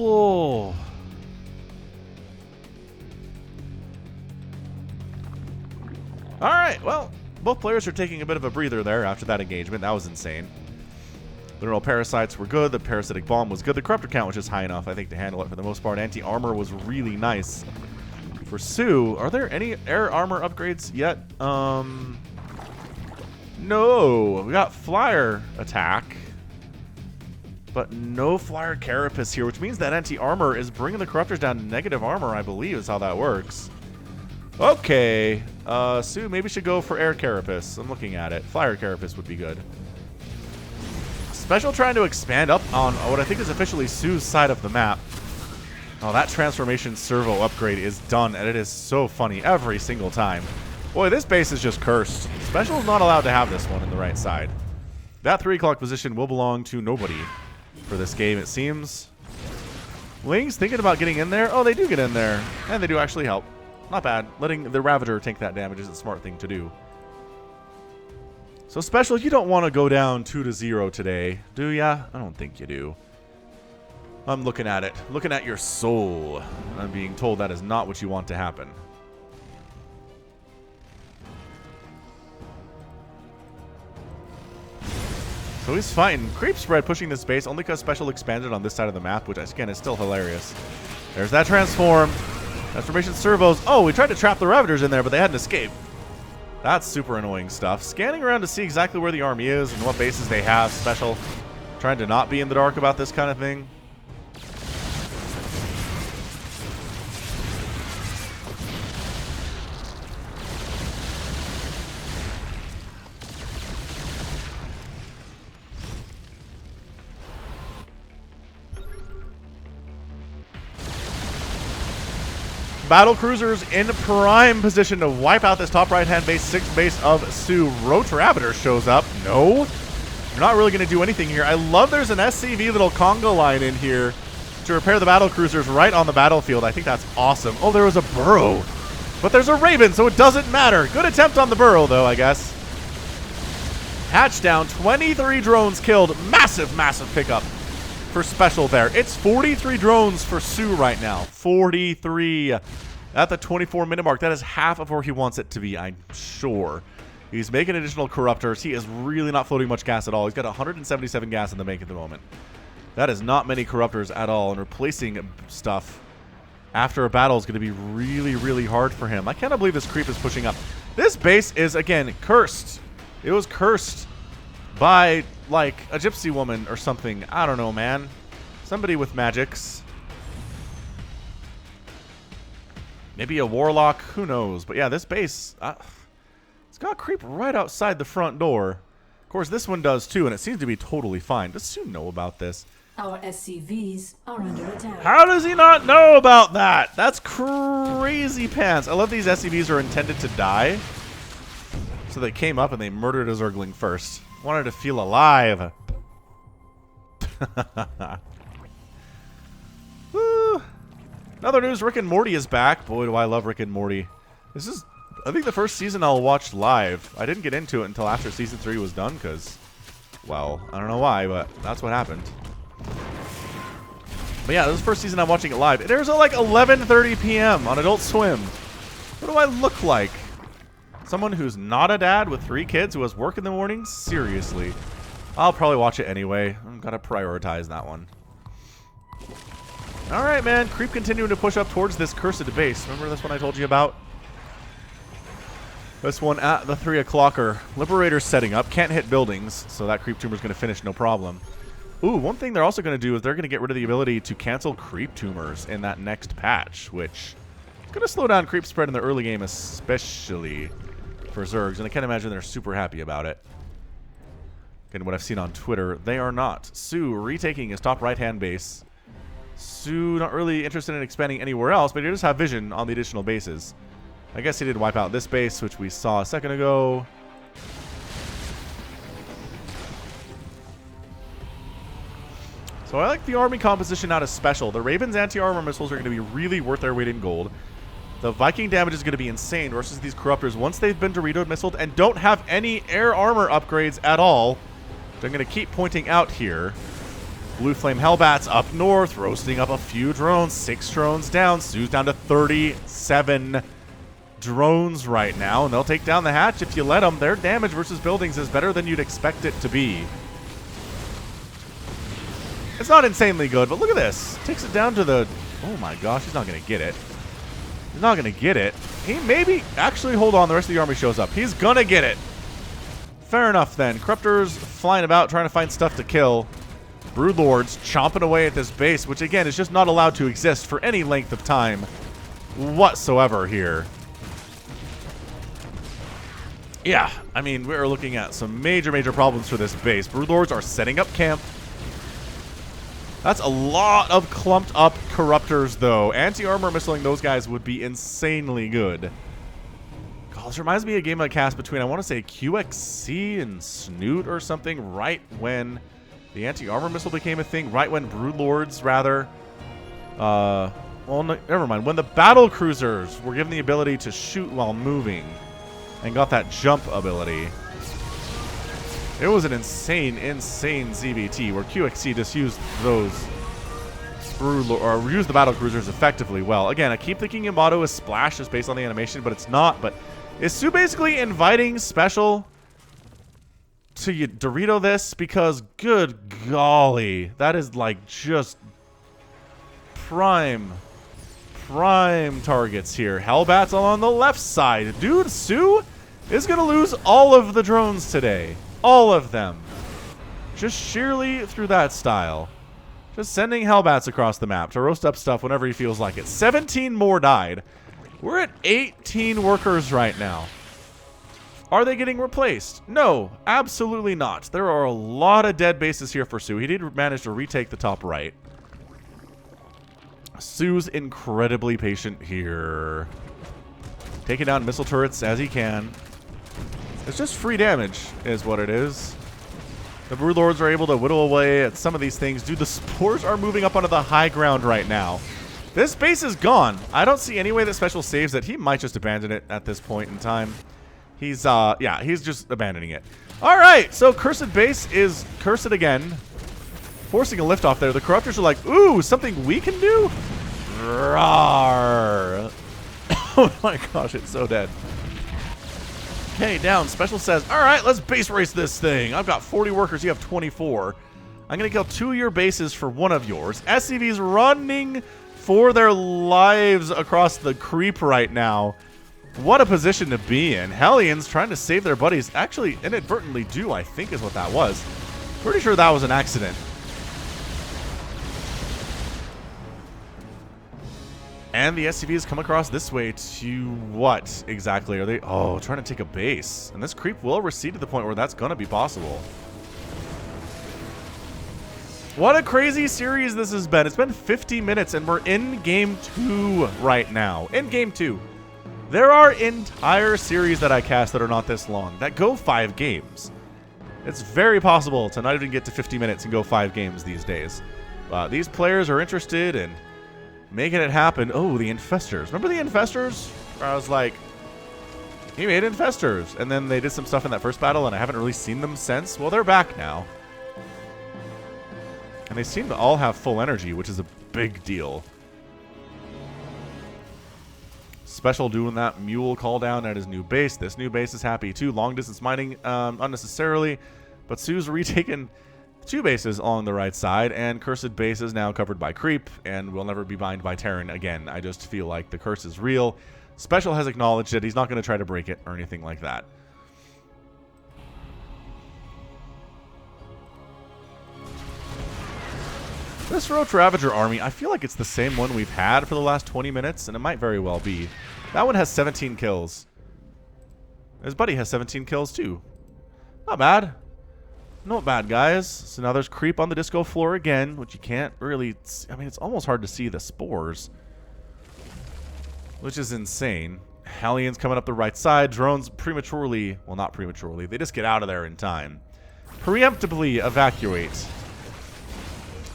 S1: Oh. All right, well, both players are taking a bit of a breather there after that engagement. That was insane. The neural parasites were good. The parasitic bomb was good. The corruptor count was just high enough, I think, to handle it for the most part. Anti-armor was really nice. For soO, are there any air armor upgrades yet? No. We got flyer attack, but no flyer carapace here, which means that anti-armor is bringing the corruptors down to negative armor, I believe is how that works. Okay. soO maybe should go for air carapace. I'm looking at it. Flyer carapace would be good. SpeCial trying to expand up on what I think is officially soO's side of the map. Oh, that transformation servo upgrade is done, and it is so funny every single time. Boy, this base is just cursed. SpeCial is not allowed to have this one in the right side. That 3 o'clock position will belong to nobody for this game, it seems. Wings thinking about getting in there. Oh, they do get in there, and they do actually help. Not bad. Letting the Ravager take that damage is a smart thing to do. So SpeCial, you don't want to go down 2-0 today, do ya? I don't think you do. I'm looking at it. Looking at your soul. I'm being told that is not what you want to happen. So he's fighting. Creep spread pushing this base only because SpeCial expanded on this side of the map, which again is still hilarious. There's that transform. Transformation servos. Oh, we tried to trap the Ravagers in there, but they had an escape. That's super annoying stuff. Scanning around to see exactly where the army is and what bases they have. SpeCial trying to not be in the dark about this kind of thing. Battle cruisers in prime position to wipe out this top right-hand base, 6th base of soO. Roach Ravager shows up. No, you're not really going to do anything here. I love there's an SCV little conga line in here to repair the battle cruisers right on the battlefield. I think that's awesome. Oh, there was a burrow, but there's a Raven, so it doesn't matter. Good attempt on the burrow, though, I guess. Hatch down, 23 drones killed. Massive, massive pickup for SpeCial there. It's 43 drones for soO right now. 43 at the 24-minute mark. That is half of where he wants it to be, I'm sure. He's making additional corruptors. He is really not floating much gas at all. He's got 177 gas in the bank at the moment. That is not many corruptors at all, and replacing stuff after a battle is going to be really, really hard for him. I cannot believe this creep is pushing up. This base is, again, cursed. It was cursed by, like, a gypsy woman or something. I don't know, man. Somebody with magics. Maybe a warlock. Who knows? But yeah, this base, it's got creep right outside the front door. Of course, this one does too, and it seems to be totally fine. Does soO know about this?
S3: Our SCVs are under attack.
S1: How does he not know about that? That's crazy pants. I love these SCVs are intended to die. So they came up and they murdered a Zergling first. Wanted to feel alive. Woo. Another news, Rick and Morty is back. Boy, do I love Rick and Morty. This is, I think, the first season I'll watch live. I didn't get into it until after season 3 was done because, well, I don't know why, but that's what happened. But yeah, this is the first season I'm watching it live. It airs at like 11:30 p.m. on Adult Swim. What do I look like? Someone who's not a dad with 3 kids who has work in the mornings? Seriously. I'll probably watch it anyway. I've got to prioritize that one. All right, man. Creep continuing to push up towards this cursed base. Remember this one I told you about? This one at the 3 o'clocker. Liberator's setting up. Can't hit buildings, so that creep tumor's going to finish no problem. Ooh, one thing they're also going to do is they're going to get rid of the ability to cancel creep tumors in that next patch, which is going to slow down creep spread in the early game, especially for Zergs, and I can't imagine they're super happy about it. Again, what I've seen on Twitter, they are not. soO retaking his top right-hand base. soO not really interested in expanding anywhere else, but he does have vision on the additional bases. I guess he did wipe out this base, which we saw a second ago. So I like the army composition out of SpeCial. The Raven's anti-armor missiles are going to be really worth their weight in gold. The Viking damage is going to be insane versus these Corruptors once they've been Doritoed, missiled, and don't have any air armor upgrades at all. They're going to keep pointing out here. Blue Flame Hellbats up north, roasting up a few drones. 6 drones down. soO's down to 37 drones right now, and they'll take down the hatch if you let them. Their damage versus buildings is better than you'd expect it to be. It's not insanely good, but look at this. Takes it down to the... Oh my gosh, he's not going to get it. He's not going to get it. He maybe... Actually, hold on. The rest of the army shows up. He's going to get it. Fair enough, then. Corruptors flying about, trying to find stuff to kill. Broodlords chomping away at this base, which, again, is just not allowed to exist for any length of time whatsoever here. Yeah, I mean, we're looking at some major, major problems for this base. Broodlords are setting up camp. That's a lot of clumped up Corruptors, though. Anti-armor missiling those guys would be insanely good. God, this reminds me of a game I cast between, I want to say, QXC and Snoot or something, right when the anti-armor missile became a thing, right when Broodlords, rather. Well, no, never mind. When the battle cruisers were given the ability to shoot while moving and got that jump ability. It was an insane, insane ZVT where QXC just used those or used the battle cruisers effectively well. Again, I keep thinking Yamato is Splash just based on the animation, but it's not. But is soO basically inviting SpeCial to Dorito this? Because good golly, that is like just prime targets here. Hellbats on the left side. Dude, soO is going to lose all of the drones today. All of them. Just sheerly through that style. Just sending Hellbats across the map to roast up stuff whenever he feels like it. 17 more died. We're at 18 workers right now. Are they getting replaced? No, absolutely not. There are a lot of dead bases here for soO. He did manage to retake the top right. soO's incredibly patient here. Taking down missile turrets as he can. It's just free damage is what it is. The Broodlords are able to whittle away at some of these things. Dude, the Spores are moving up onto the high ground right now. This base is gone. I don't see any way that SpeCial saves it. He might just abandon it at this point in time. He's, yeah, he's just abandoning it. All right, so Cursed Base is cursed again. Forcing a liftoff there. The Corruptors are like, ooh, something we can do? Rawr. Oh my gosh, it's so dead. Okay, down. SpeCial says, all right, let's base race this thing. I've got 40 workers. You have 24. I'm going to kill 2 of your bases for 1 of yours. SCV's running for their lives across the creep right now. What a position to be in. Hellions trying to save their buddies. Actually, inadvertently do, I think is what that was. Pretty sure that was an accident. And the SCVs come across this way to what exactly? Are they? Oh, trying to take a base. And this creep will recede to the point where that's going to be possible. What a crazy series this has been. It's been 50 minutes and we're in Game 2 right now. In Game 2. There are entire series that I cast that are not this long, that go 5 games. It's very possible to not even get to 50 minutes and go 5 games these days. These players are interested in making it happen. Oh, the Infestors. Remember the Infestors? Where I was like, he made Infestors. And then they did some stuff in that first battle, and I haven't really seen them since. Well, they're back now. And they seem to all have full energy, which is a big deal. SpeCial doing that mule call down at his new base. This new base is happy, too. Long distance mining unnecessarily. But soO's retaken 2 bases along the right side, and Cursed base is now covered by creep and will never be mined by Terran again. I just feel like the curse is real. SpeCial has acknowledged it. He's not going to try to break it or anything like that. This Roach Ravager army, I feel like it's the same one we've had for the last 20 minutes, and it might very well be. That one has 17 kills. His buddy has 17 kills too. Not bad. Not bad, guys. So now there's creep on the disco floor again, which you can't really... I mean, it's almost hard to see the spores, which is insane. Hellions coming up the right side. Drones prematurely... Well, not prematurely. They just get out of there in time. Preemptively evacuate.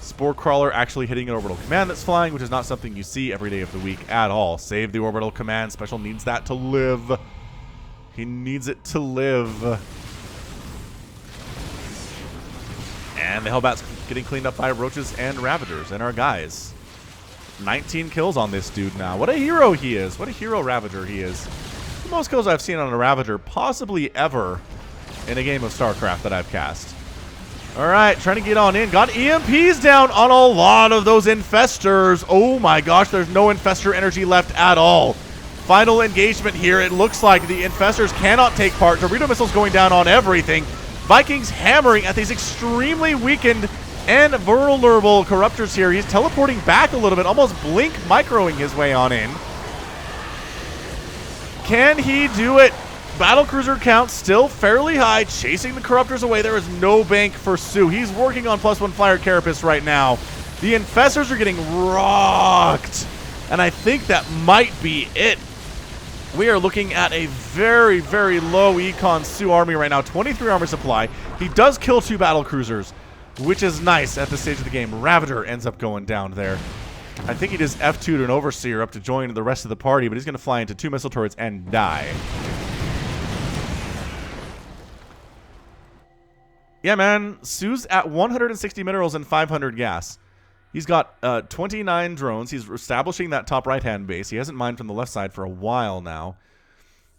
S1: Spore Crawler actually hitting an orbital command that's flying, which is not something you see every day of the week at all. Save the orbital command. SpeCial needs that to live. He needs it to live. And the Hellbat's getting cleaned up by Roaches and Ravagers and our guys. 19 kills on this dude now. What a hero he is. What a hero Ravager he is. The most kills I've seen on a Ravager possibly ever in a game of StarCraft that I've cast. Alright, trying to get on in. Got EMPs down on a lot of those Infestors. Oh my gosh, there's no Infestor energy left at all. Final engagement here. It looks like the Infestors cannot take part. Dorito missiles going down on everything. Vikings hammering at these extremely weakened and vulnerable Corruptors here. He's teleporting back a little bit, almost blink microing his way on in. Can he do it? Battlecruiser count still fairly high, chasing the Corruptors away. There is no bank for soO. He's working on +1 flyer Carapace right now. The Infestors are getting rocked, and I think that might be it. We are looking at a very, very low econ soO army right now. 23 armor supply. He does kill 2 battlecruisers, which is nice at this stage of the game. Ravager ends up going down there. I think he just F2'd an Overseer up to join the rest of the party, but he's going to fly into 2 missile turrets and die. Yeah, man. soO's at 160 minerals and 500 gas. He's got 29 drones. He's establishing that top right-hand base. He hasn't mined from the left side for a while now.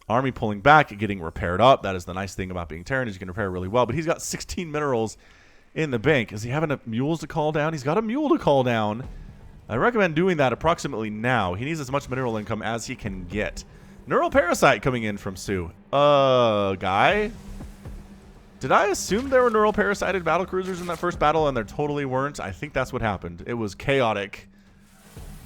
S1: Army pulling back, getting repaired up. That is the nice thing about being Terran, is you can repair really well. But he's got 16 minerals in the bank. Is he having mules to call down? He's got a mule to call down. I recommend doing that approximately now. He needs as much mineral income as he can get. Neural Parasite coming in from soO. Guy? Did I assume there were neural parasited battlecruisers in that first battle and there totally weren't? I think that's what happened. It was chaotic.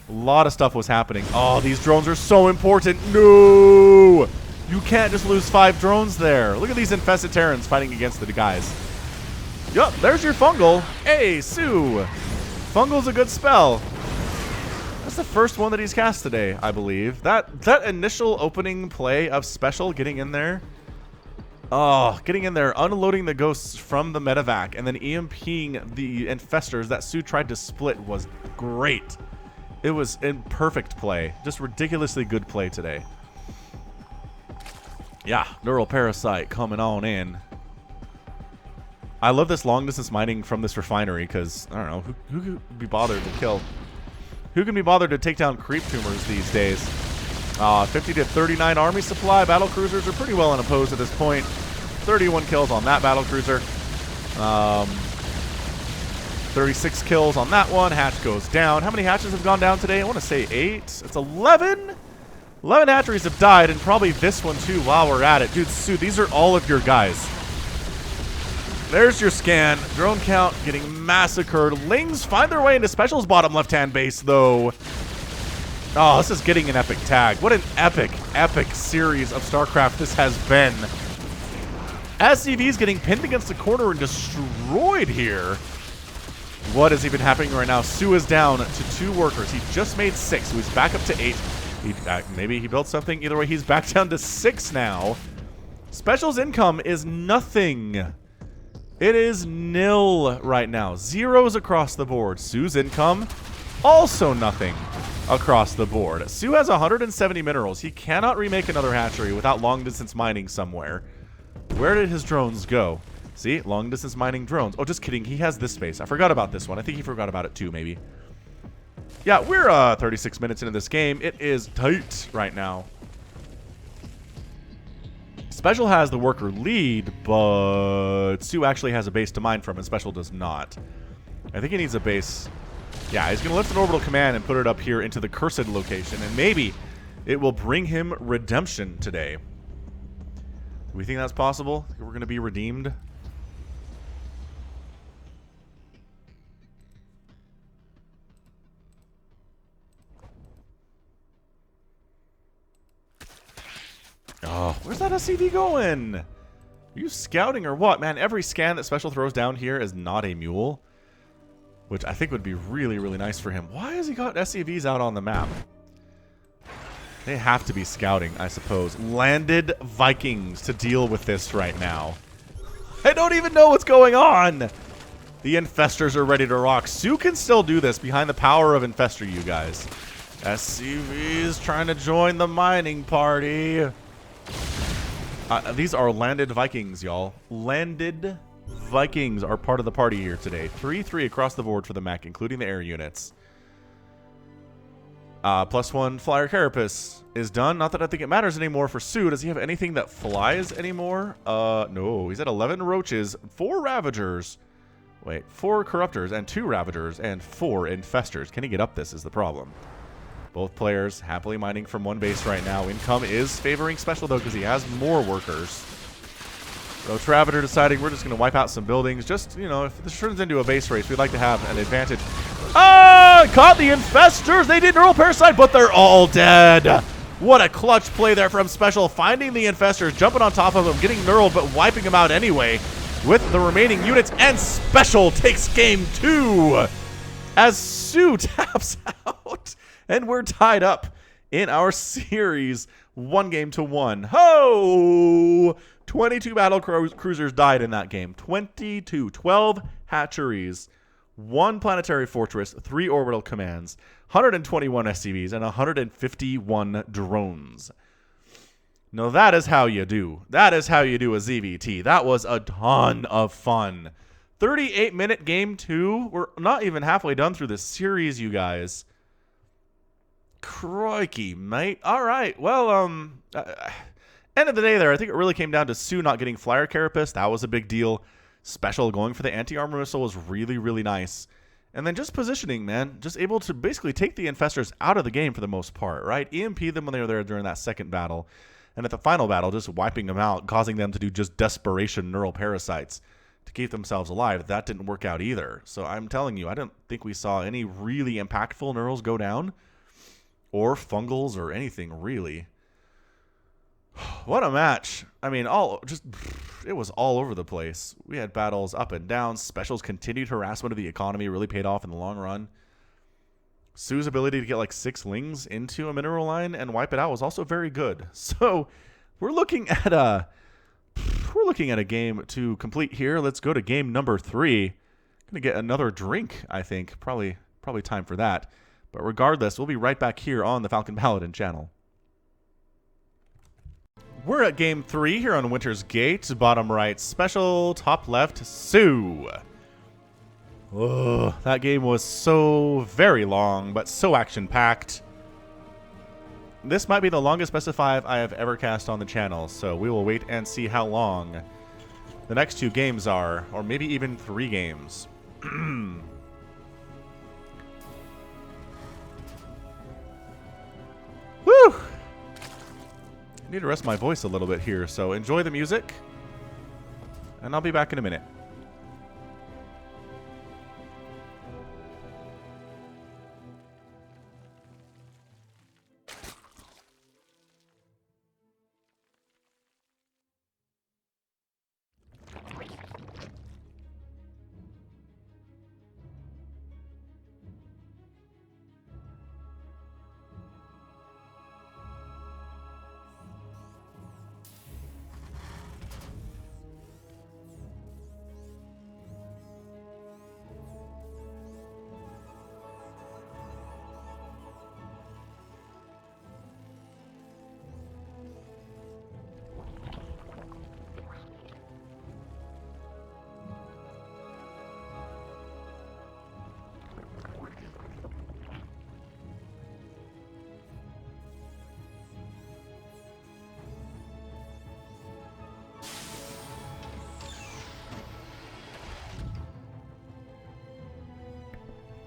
S1: A lot of stuff was happening. Oh, these drones are so important. No! You can't just lose 5 drones there. Look at these infested Terrans fighting against the guys. Yup, there's your Fungal. Hey, soO. Fungal's a good spell. That's the first one that he's cast today, I believe. That initial opening play of SpeCial getting in there. Oh, getting in there, unloading the ghosts from the medevac, and then EMPing the Infestors that soO tried to split was great. It was in perfect play. Just ridiculously good play today. Yeah, Neural Parasite coming on in. I love this long-distance mining from this refinery because, I don't know, who could be bothered to kill? Who can be bothered to take down creep tumors these days? 50 to 39 army supply. Battlecruisers are pretty well unopposed at this point. 31 kills on that battlecruiser. 36 kills on that one. Hatch goes down. How many hatches have gone down today? I want to say 8. It's 11. 11 hatcheries have died, and probably this one too while we're at it. Dude, soO, these are all of your guys. There's your scan. Drone count getting massacred. Lings find their way into SpeCial's bottom left-hand base, though. Oh, this is getting an epic tag. What an epic, epic series of StarCraft this has been. SCV's getting pinned against the corner and destroyed here. What is even happening right now? soO is down to 2 workers. He just made 6, so he's back up to 8. Maybe he built something. Either way, he's back down to 6 now. SpeCial's income is nothing. It is nil right now. Zeros across the board. soO's income, also nothing across the board. soO has 170 minerals. He cannot remake another hatchery without long-distance mining somewhere. Where did his drones go? See? Long-distance mining drones. Oh, just kidding. He has this space. I forgot about this one. I think he forgot about it too, maybe. Yeah, we're 36 minutes into this game. It is tight right now. SpeCial has the worker lead, but soO actually has a base to mine from, and SpeCial does not. I think he needs a base. Yeah, he's going to lift an orbital command and put it up here into the cursed location, and maybe it will bring him redemption today. Do we think that's possible? We're going to be redeemed? Oh, where's that SCV going? Are you scouting or what? Man, every scan that SpeCial throws down here is not a mule, which I think would be really, really nice for him. Why has he got SCVs out on the map? They have to be scouting, I suppose. Landed Vikings to deal with this right now. I don't even know what's going on. The Infestors are ready to rock. soO can still do this behind the power of Infestor, you guys. SCVs trying to join the mining party. These are landed Vikings, y'all. Landed Vikings are part of the party here today. 3-3 across the board for the mech, including the air units. +1 flyer carapace is done. Not that I think it matters anymore for soO. Does he have anything that flies anymore? No. He's at 11 roaches, 4 ravagers. Wait, 4 corruptors and 2 ravagers and 4 infestors. Can he get up this is the problem. Both players happily mining from one base right now. Income is favoring SpeCial, though, because he has more workers. Roach Ravager deciding we're just going to wipe out some buildings. Just, you know, if this turns into a base race, we'd like to have an advantage. Ah! Caught the Infestors! They did neural parasite, but they're all dead! What a clutch play there from SpeCial. Finding the Infestors, jumping on top of them, getting neural, but wiping them out anyway with the remaining units. And SpeCial takes game 2 as soO taps out. And we're tied up in our series 1-1. Ho! 22 battle cruisers died in that game. 22. 12 hatcheries. 1 planetary fortress. 3 orbital commands. 121 SCVs. And 151 drones. Now that is how you do. That is how you do a ZVT. That was a ton of fun. 38-minute game 2. We're not even halfway done through this series, you guys. Crikey, mate. All right. Well, end of the day there, I think it really came down to soO not getting flyer carapace. That was a big deal. SpeCial going for the anti-armor missile was really, really nice. And then just positioning, man. Just able to basically take the Infestors out of the game for the most part, right? EMP them when they were there during that second battle. And at the final battle, just wiping them out, causing them to do just desperation neural parasites to keep themselves alive. That didn't work out either. So I'm telling you, I don't think we saw any really impactful neurals go down. Or fungals or anything, really. What a match. I mean, it was all over the place. We had battles up and down. SpeCial's continued harassment of the economy really paid off in the long run. soO's ability to get like 6 lings into a mineral line and wipe it out was also very good. So we're looking at a game to complete here. Let's go to game number 3. Gonna get another drink, I think. Probably time for that. But regardless, we'll be right back here on the Falcon Paladin channel. We're at game 3 here on Winter's Gate. Bottom right, SpeCial. Top left, soO. Oh, that game was so very long, but so action-packed. This might be the longest best of 5 I have ever cast on the channel, so we will wait and see how long the next 2 games are, or maybe even 3 games. Woo! I need to rest my voice a little bit here, so enjoy the music, and I'll be back in a minute.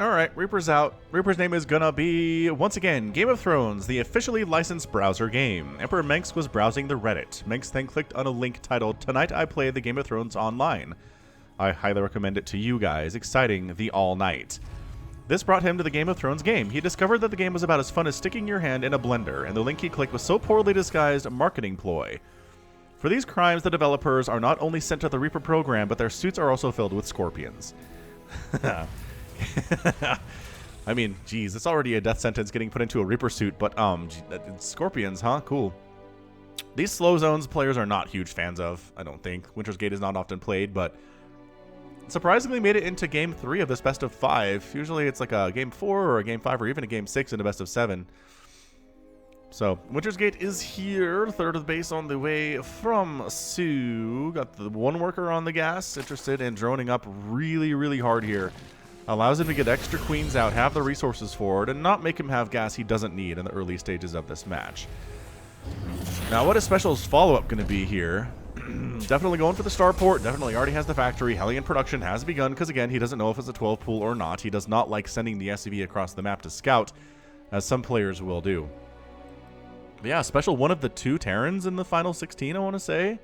S1: Alright, Reaper's out. Reaper's name is gonna be, once again, Game of Thrones, the officially licensed browser game. Emperor Menx was browsing the Reddit. Menx then clicked on a link titled, "Tonight I play the Game of Thrones online. I highly recommend it to you guys. Exciting the all night." This brought him to the Game of Thrones game. He discovered that the game was about as fun as sticking your hand in a blender, and the link he clicked was so poorly disguised a marketing ploy. For these crimes, the developers are not only sent to the Reaper program, but their suits are also filled with scorpions. I mean, geez, it's already a death sentence getting put into a Reaper suit, but scorpions, huh? Cool. These slow zones players are not huge fans of, I don't think. Winter's Gate is not often played, but surprisingly made it into Game 3 of this best of 5. Usually it's like a Game 4 or a Game 5 or even a Game 6 in a best of 7. So, Winter's Gate is here, third of the base on the way from soO. Got the one worker on the gas, interested in droning up really, really hard here. Allows him to get extra queens out, have the resources for it, and not make him have gas he doesn't need in the early stages of this match. Now, what is SpeCial's follow-up going to be here? Definitely going for the starport, definitely already has the factory. Hellion production has begun, because again, he doesn't know if it's a 12 pool or not. He does not like sending the SCV across the map to scout, as some players will do. But yeah, SpeCial one of the 2 Terrans in the final 16, I want to say.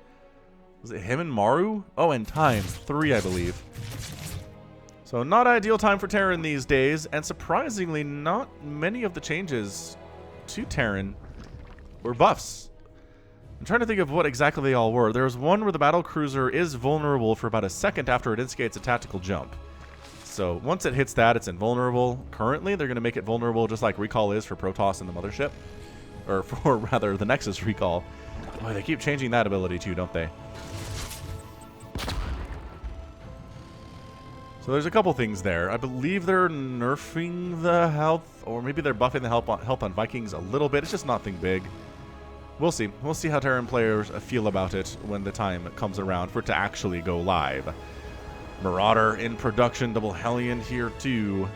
S1: Was it him and Maru? Oh, and times 3, I believe. So not ideal time for Terran these days, and surprisingly, not many of the changes to Terran were buffs. I'm trying to think of what exactly they all were. There's one where the battle cruiser is vulnerable for about a second after it instigates a tactical jump. So once it hits that, it's invulnerable. Currently, they're going to make it vulnerable just like Recall is for Protoss and the Mothership. Or for, rather, the Nexus Recall. Boy, they keep changing that ability too, don't they? So there's a couple things there. I believe they're nerfing the health, or maybe they're buffing the health on Vikings a little bit. It's just nothing big. We'll see. We'll see how Terran players feel about it when the time comes around for it to actually go live. Marauder in production, double Hellion here too.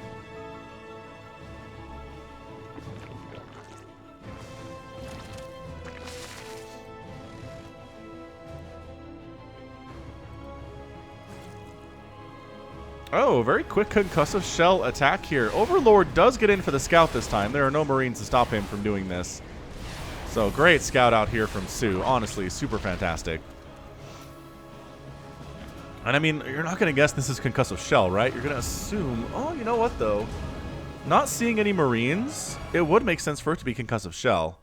S1: Oh, very quick concussive shell attack here. Overlord does get in for the scout this time. There are no Marines to stop him from doing this. So great scout out here from soO. Honestly, super fantastic. And I mean, you're not going to guess this is concussive shell, right? You're going to assume, oh, you know what though? Not seeing any Marines, it would make sense for it to be concussive shell.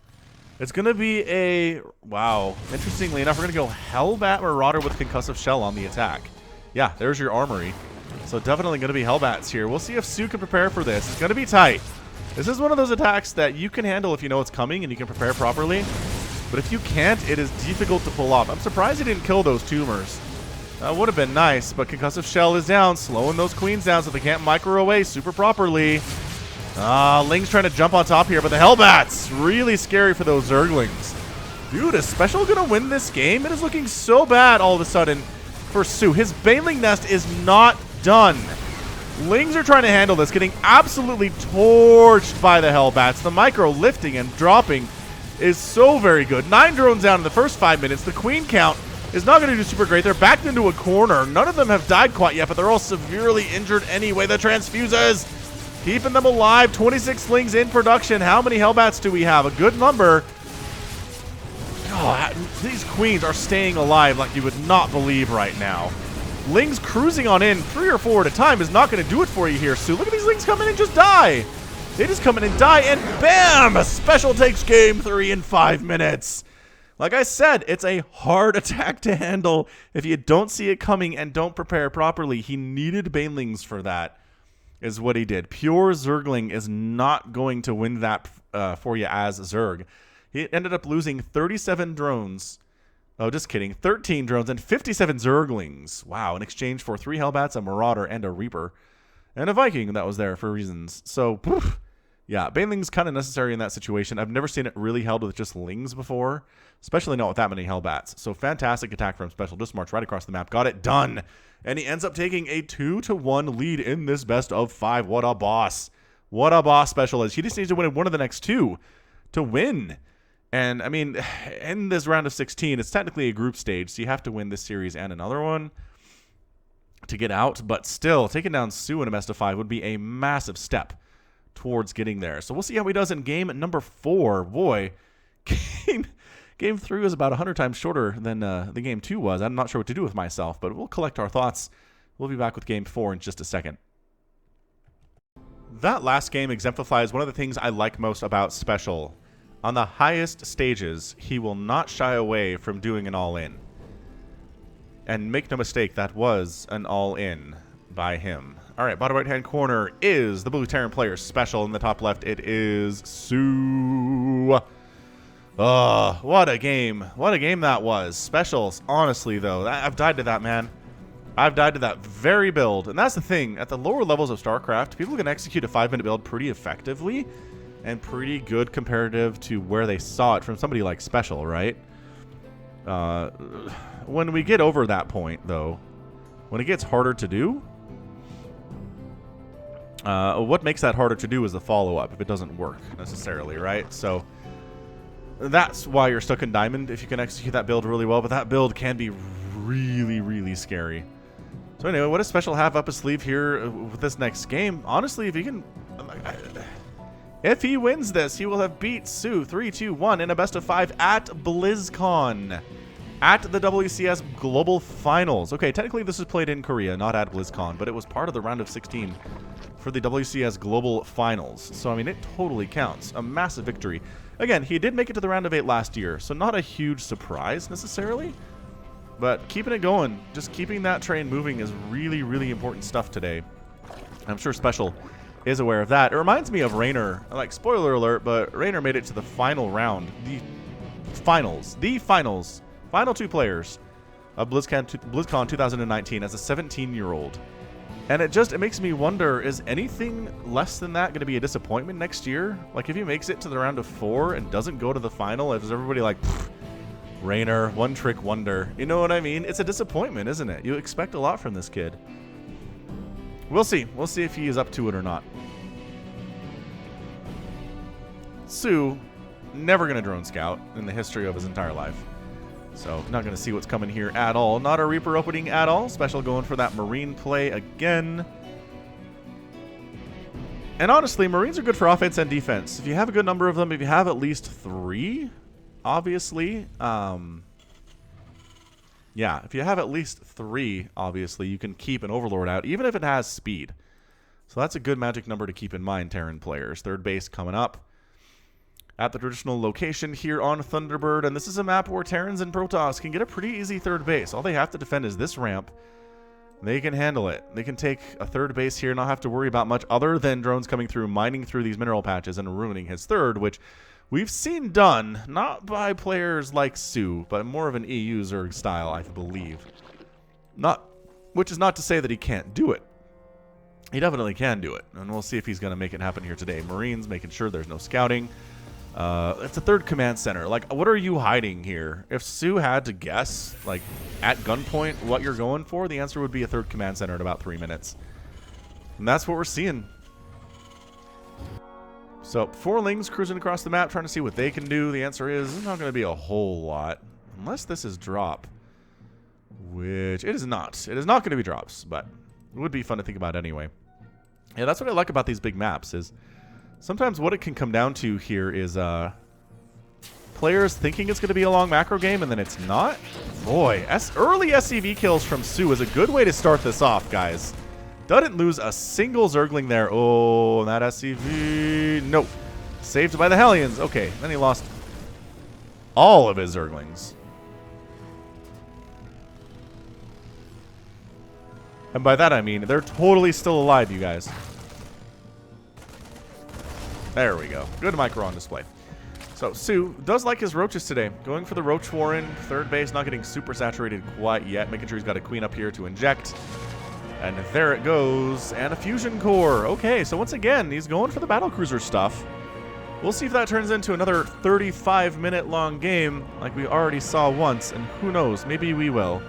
S1: It's going to be a, wow, interestingly enough, we're going to go Hellbat Marauder with concussive shell on the attack. Yeah, there's your armory. So definitely going to be Hellbats here. We'll see if soO can prepare for this. It's going to be tight. This is one of those attacks that you can handle if you know it's coming and you can prepare properly. But if you can't, it is difficult to pull off. I'm surprised he didn't kill those tumors. That would have been nice, but concussive shell is down, slowing those queens down so they can't micro away super properly. Ling's trying to jump on top here, but the Hellbats, really scary for those Zerglings. Dude, is SpeCial going to win this game? It is looking so bad all of a sudden for soO. His Baneling Nest is not done. Lings are trying to handle this, getting absolutely torched by the Hellbats. The micro lifting and dropping is so very good. 9 drones down in the first 5 minutes. The queen count is not going to do super great. They're backed into a corner. None of them have died quite yet, but they're all severely injured anyway. The transfuses keeping them alive. 26 slings in production. How many Hellbats do we have? A good number. Oh, these queens are staying alive like you would not believe right now. Lings cruising on in 3 or 4 at a time is not going to do it for you here, soO. Look at these Lings come in and just die. They just come in and die, and bam! SpeCial takes game 3 in 5 minutes. Like I said, it's a hard attack to handle if you don't see it coming and don't prepare properly. He needed Banelings for that, is what he did. Pure Zergling is not going to win that for you as Zerg. He ended up losing 37 drones. Oh, just kidding. 13 drones and 57 Zerglings. Wow, in exchange for 3 Hellbats, a Marauder, and a Reaper. And a Viking that was there for reasons. So, poof. Yeah, Baneling's kind of necessary in that situation. I've never seen it really held with just Lings before, especially not with that many Hellbats. So, fantastic attack from SpeCial. Just marched right across the map. Got it done. And he ends up taking a 2-1 lead in this best of 5. What a boss. What a boss SpeCial is. He just needs to win one of the next 2 to win. And, I mean, in this round of 16, it's technically a group stage, so you have to win this series and another one. to get out, but still, taking down soO in a best of 5 would be a massive step towards getting there. So we'll see how he does in game number 4. Boy, game 3 was about 100 times shorter than the game 2 was. I'm not sure what to do with myself, but we'll collect our thoughts. We'll be back with game 4 in just a second. That last game exemplifies one of the things I like most about SpeCial. On the highest stages, he will not shy away from doing an all-in. And make no mistake, that was an all-in by him. Alright, bottom right-hand corner is the blue Terran player SpeCial. In the top left, it is soO. Oh, what a game. What a game that was. SpeCial's, honestly, though, I've died to that, man. I've died to that very build. And that's the thing. At the lower levels of StarCraft, people can execute a 5-minute build pretty effectively and pretty good comparative to where they saw it from somebody like SpeCial, right? When we get over that point, though, when it gets harder to do, what makes that harder to do is the follow-up if it doesn't work necessarily, right? So that's why you're stuck in Diamond if you can execute that build really well, but that build can be really, really scary. So anyway, what does SpeCial have up his sleeve here with this next game? Honestly, if he can... If he wins this, he will have beat soO 3-2-1 in a best of 5 at BlizzCon. At the WCS Global Finals. Okay, technically this is played in Korea, not at BlizzCon, but it was part of the round of 16 for the WCS Global Finals. So, I mean, it totally counts. A massive victory. Again, he did make it to the round of 8 last year, so not a huge surprise necessarily. But keeping it going, just keeping that train moving is really, really important stuff today. I'm sure SpeCial is aware of that. It reminds me of Raynor. Like, spoiler alert, but Raynor made it to the final round. The finals. Final 2 players of BlizzCon 2019 as a 17-year-old. And it makes me wonder, is anything less than that going to be a disappointment next year? Like, if he makes it to the round of 4 and doesn't go to the final, is everybody like, Raynor, one-trick wonder? You know what I mean? It's a disappointment, isn't it? You expect a lot from this kid. We'll see. We'll see if he is up to it or not. soO, never going to drone scout in the history of his entire life. So, not going to see what's coming here at all. Not a Reaper opening at all. SpeCial going for that Marine play again. And honestly, Marines are good for offense and defense. If you have a good number of them, if you have at least 3, obviously, yeah, if you have at least 3, obviously, you can keep an Overlord out, even if it has speed. So that's a good magic number to keep in mind, Terran players. Third base coming up at the traditional location here on Thunderbird. And this is a map where Terrans and Protoss can get a pretty easy third base. All they have to defend is this ramp. They can handle it. They can take a third base here, not have to worry about much other than drones coming through, mining through these mineral patches and ruining his third, which we've seen done, not by players like soO, but more of an EU Zerg style, I believe. Which is not to say that he can't do it. He definitely can do it, and we'll see if he's going to make it happen here today. Marines making sure there's no scouting. It's a third command center. Like, what are you hiding here? If soO had to guess, like, at gunpoint what you're going for, the answer would be a third command center in about 3 minutes. And that's what we're seeing. So, 4 Lings cruising across the map, trying to see what they can do. The answer is, it's not going to be a whole lot. Unless this is drop. Which, it is not. It is not going to be drops, but it would be fun to think about anyway. Yeah, that's what I like about these big maps, is sometimes what it can come down to here is players thinking it's going to be a long macro game, and then it's not. Boy, early SCV kills from soO is a good way to start this off, guys. Doesn't lose a single Zergling there. Oh, that SCV. Nope. Saved by the Hellions. Okay, then he lost all of his Zerglings. And by that I mean they're totally still alive, you guys. There we go. Good micro on display. So, soO does like his roaches today. Going for the Roach Warren. Third base, not getting super saturated quite yet. Making sure he's got a queen up here to inject. And there it goes. And a fusion core. Okay, so once again, he's going for the battlecruiser stuff. We'll see if that turns into another 35-minute long game like we already saw once. And who knows, maybe we will.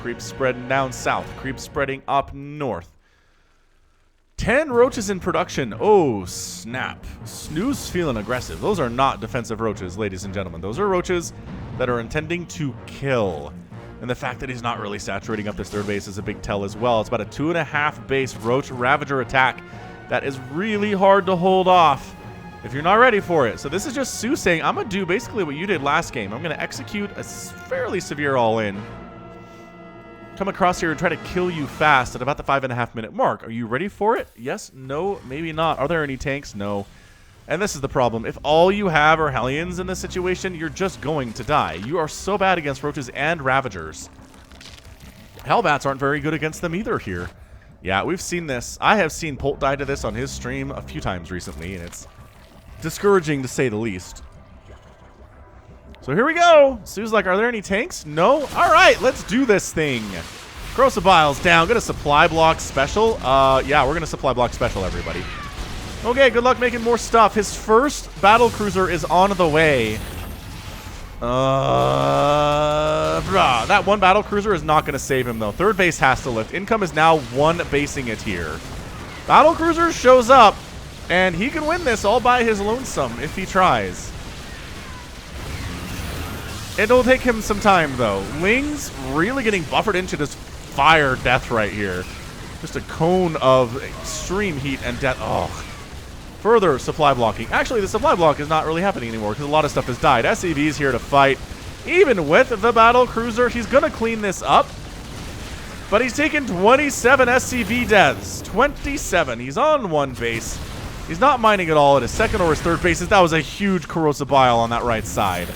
S1: Creep spreading down south. Creep spreading up north. 10 roaches in production. Oh, snap. Snoo's feeling aggressive. Those are not defensive roaches, ladies and gentlemen. Those are roaches that are intending to kill. And the fact that he's not really saturating up this third base is a big tell as well. It's about a 2.5 base Roach Ravager attack that is really hard to hold off if you're not ready for it. So this is just soO saying, I'm going to do basically what you did last game. I'm going to execute a fairly severe all-in. Come across here and try to kill you fast at about the 5.5 minute mark. Are you ready for it? Yes? No? Maybe not. Are there any tanks? No. And this is the problem. If all you have are Hellions in this situation, you're just going to die. You are so bad against Roaches and Ravagers. Hellbats aren't very good against them either here. Yeah, we've seen this. I have seen Polt die to this on his stream a few times recently, and it's discouraging to say the least. So here we go. soO's like, are there any tanks? No? All right, let's do this thing. Corrosive Bile's down. Gonna supply block special. Yeah, we're gonna supply block special, everybody. Okay, good luck making more stuff. His first battle cruiser is on the way. That one battle cruiser is not going to save him, though. Third base has to lift. Income is now one basing it here. Battle cruiser shows up, and he can win this all by his lonesome if he tries. It'll take him some time, though. Ling's really getting buffered into this fire death right here. Just a cone of extreme heat and death. Oh. Further supply blocking. Actually, the supply block is not really happening anymore because a lot of stuff has died. SCV's here to fight. Even with the battle cruiser, he's going to clean this up. But he's taken 27 SCV deaths. 27. He's on one base. He's not mining at all at his second or his third bases. That was a huge corrosive bile on that right side.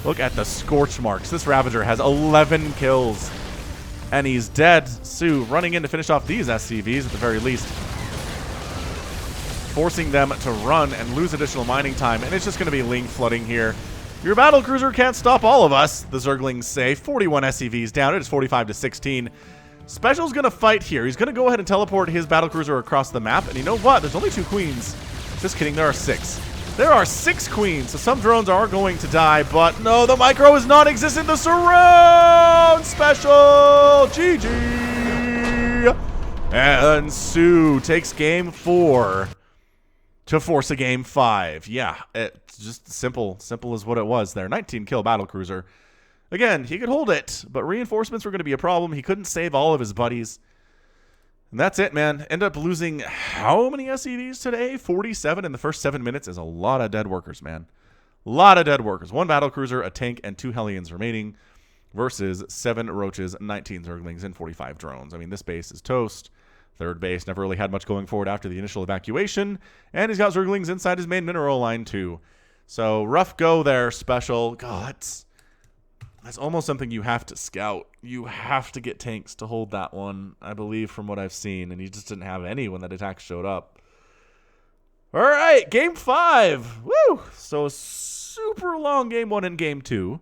S1: Look at the scorch marks. This Ravager has 11 kills. And he's dead. soO running in to finish off these SCVs at the very least, forcing them to run and lose additional mining time, and it's just going to be Ling flooding here. Your battle cruiser can't stop all of us, the Zerglings say. 41 SCVs down. It is 45 to 16. SpeCial's going to fight here. He's going to go ahead and teleport his battle cruiser across the map, and you know what? There's only 2 queens. Just kidding. There are 6. There are 6 queens, so some drones are going to die, but no, the micro is non-existent. The surround SpeCial. GG. And soO takes game 4. To force a game 5. Yeah, it's just simple as what it was there. 19 kill battle cruiser. Again, he could hold it, but reinforcements were going to be a problem. He couldn't save all of his buddies. And that's it, man. End up losing how many SCVs today? 47 in the first 7 minutes is a lot of dead workers, man. A lot of dead workers. 1 battle cruiser, a tank, and 2 Hellions remaining versus 7 Roaches, 19 Zerglings, and 45 drones. I mean, this base is toast. Third base never really had much going forward after the initial evacuation. And he's got Zerglings inside his main mineral line, too. So, rough go there, SpeCial. God, that's almost something you have to scout. You have to get tanks to hold that one, I believe, from what I've seen. And he just didn't have any when that attack showed up. All right, game 5. Woo! So, a super long game 1 and game 2.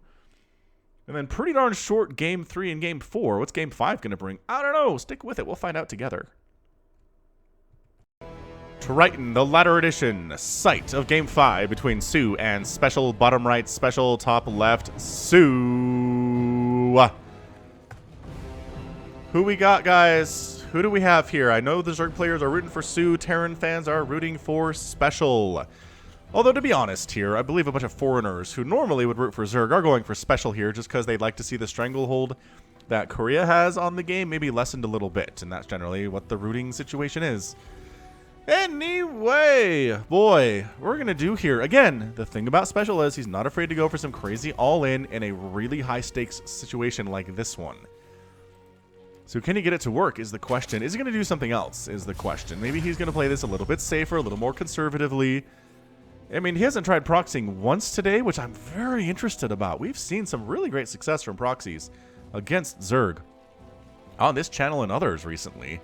S1: And then pretty darn short game 3 and game 4. What's game 5 going to bring? I don't know. Stick with it. We'll find out together. Triton, the latter edition, site of game 5 between soO and SpeCial bottom right, SpeCial top left, soO. Who we got, guys? Who do we have here? I know the Zerg players are rooting for soO. Terran fans are rooting for SpeCial. Although, to be honest here, I believe a bunch of foreigners who normally would root for Zerg are going for SpeCial here just because they'd like to see the stranglehold that Korea has on the game maybe lessened a little bit, and that's generally what the rooting situation is. Anyway, boy, we're going to do here. Again, the thing about SpeCial is he's not afraid to go for some crazy all-in in a really high-stakes situation like this one. So can he get it to work is the question. Is he going to do something else is the question. Maybe he's going to play this a little bit safer, a little more conservatively. I mean, he hasn't tried proxying once today, which I'm very interested about. We've seen some really great success from proxies against Zerg on this channel and others recently.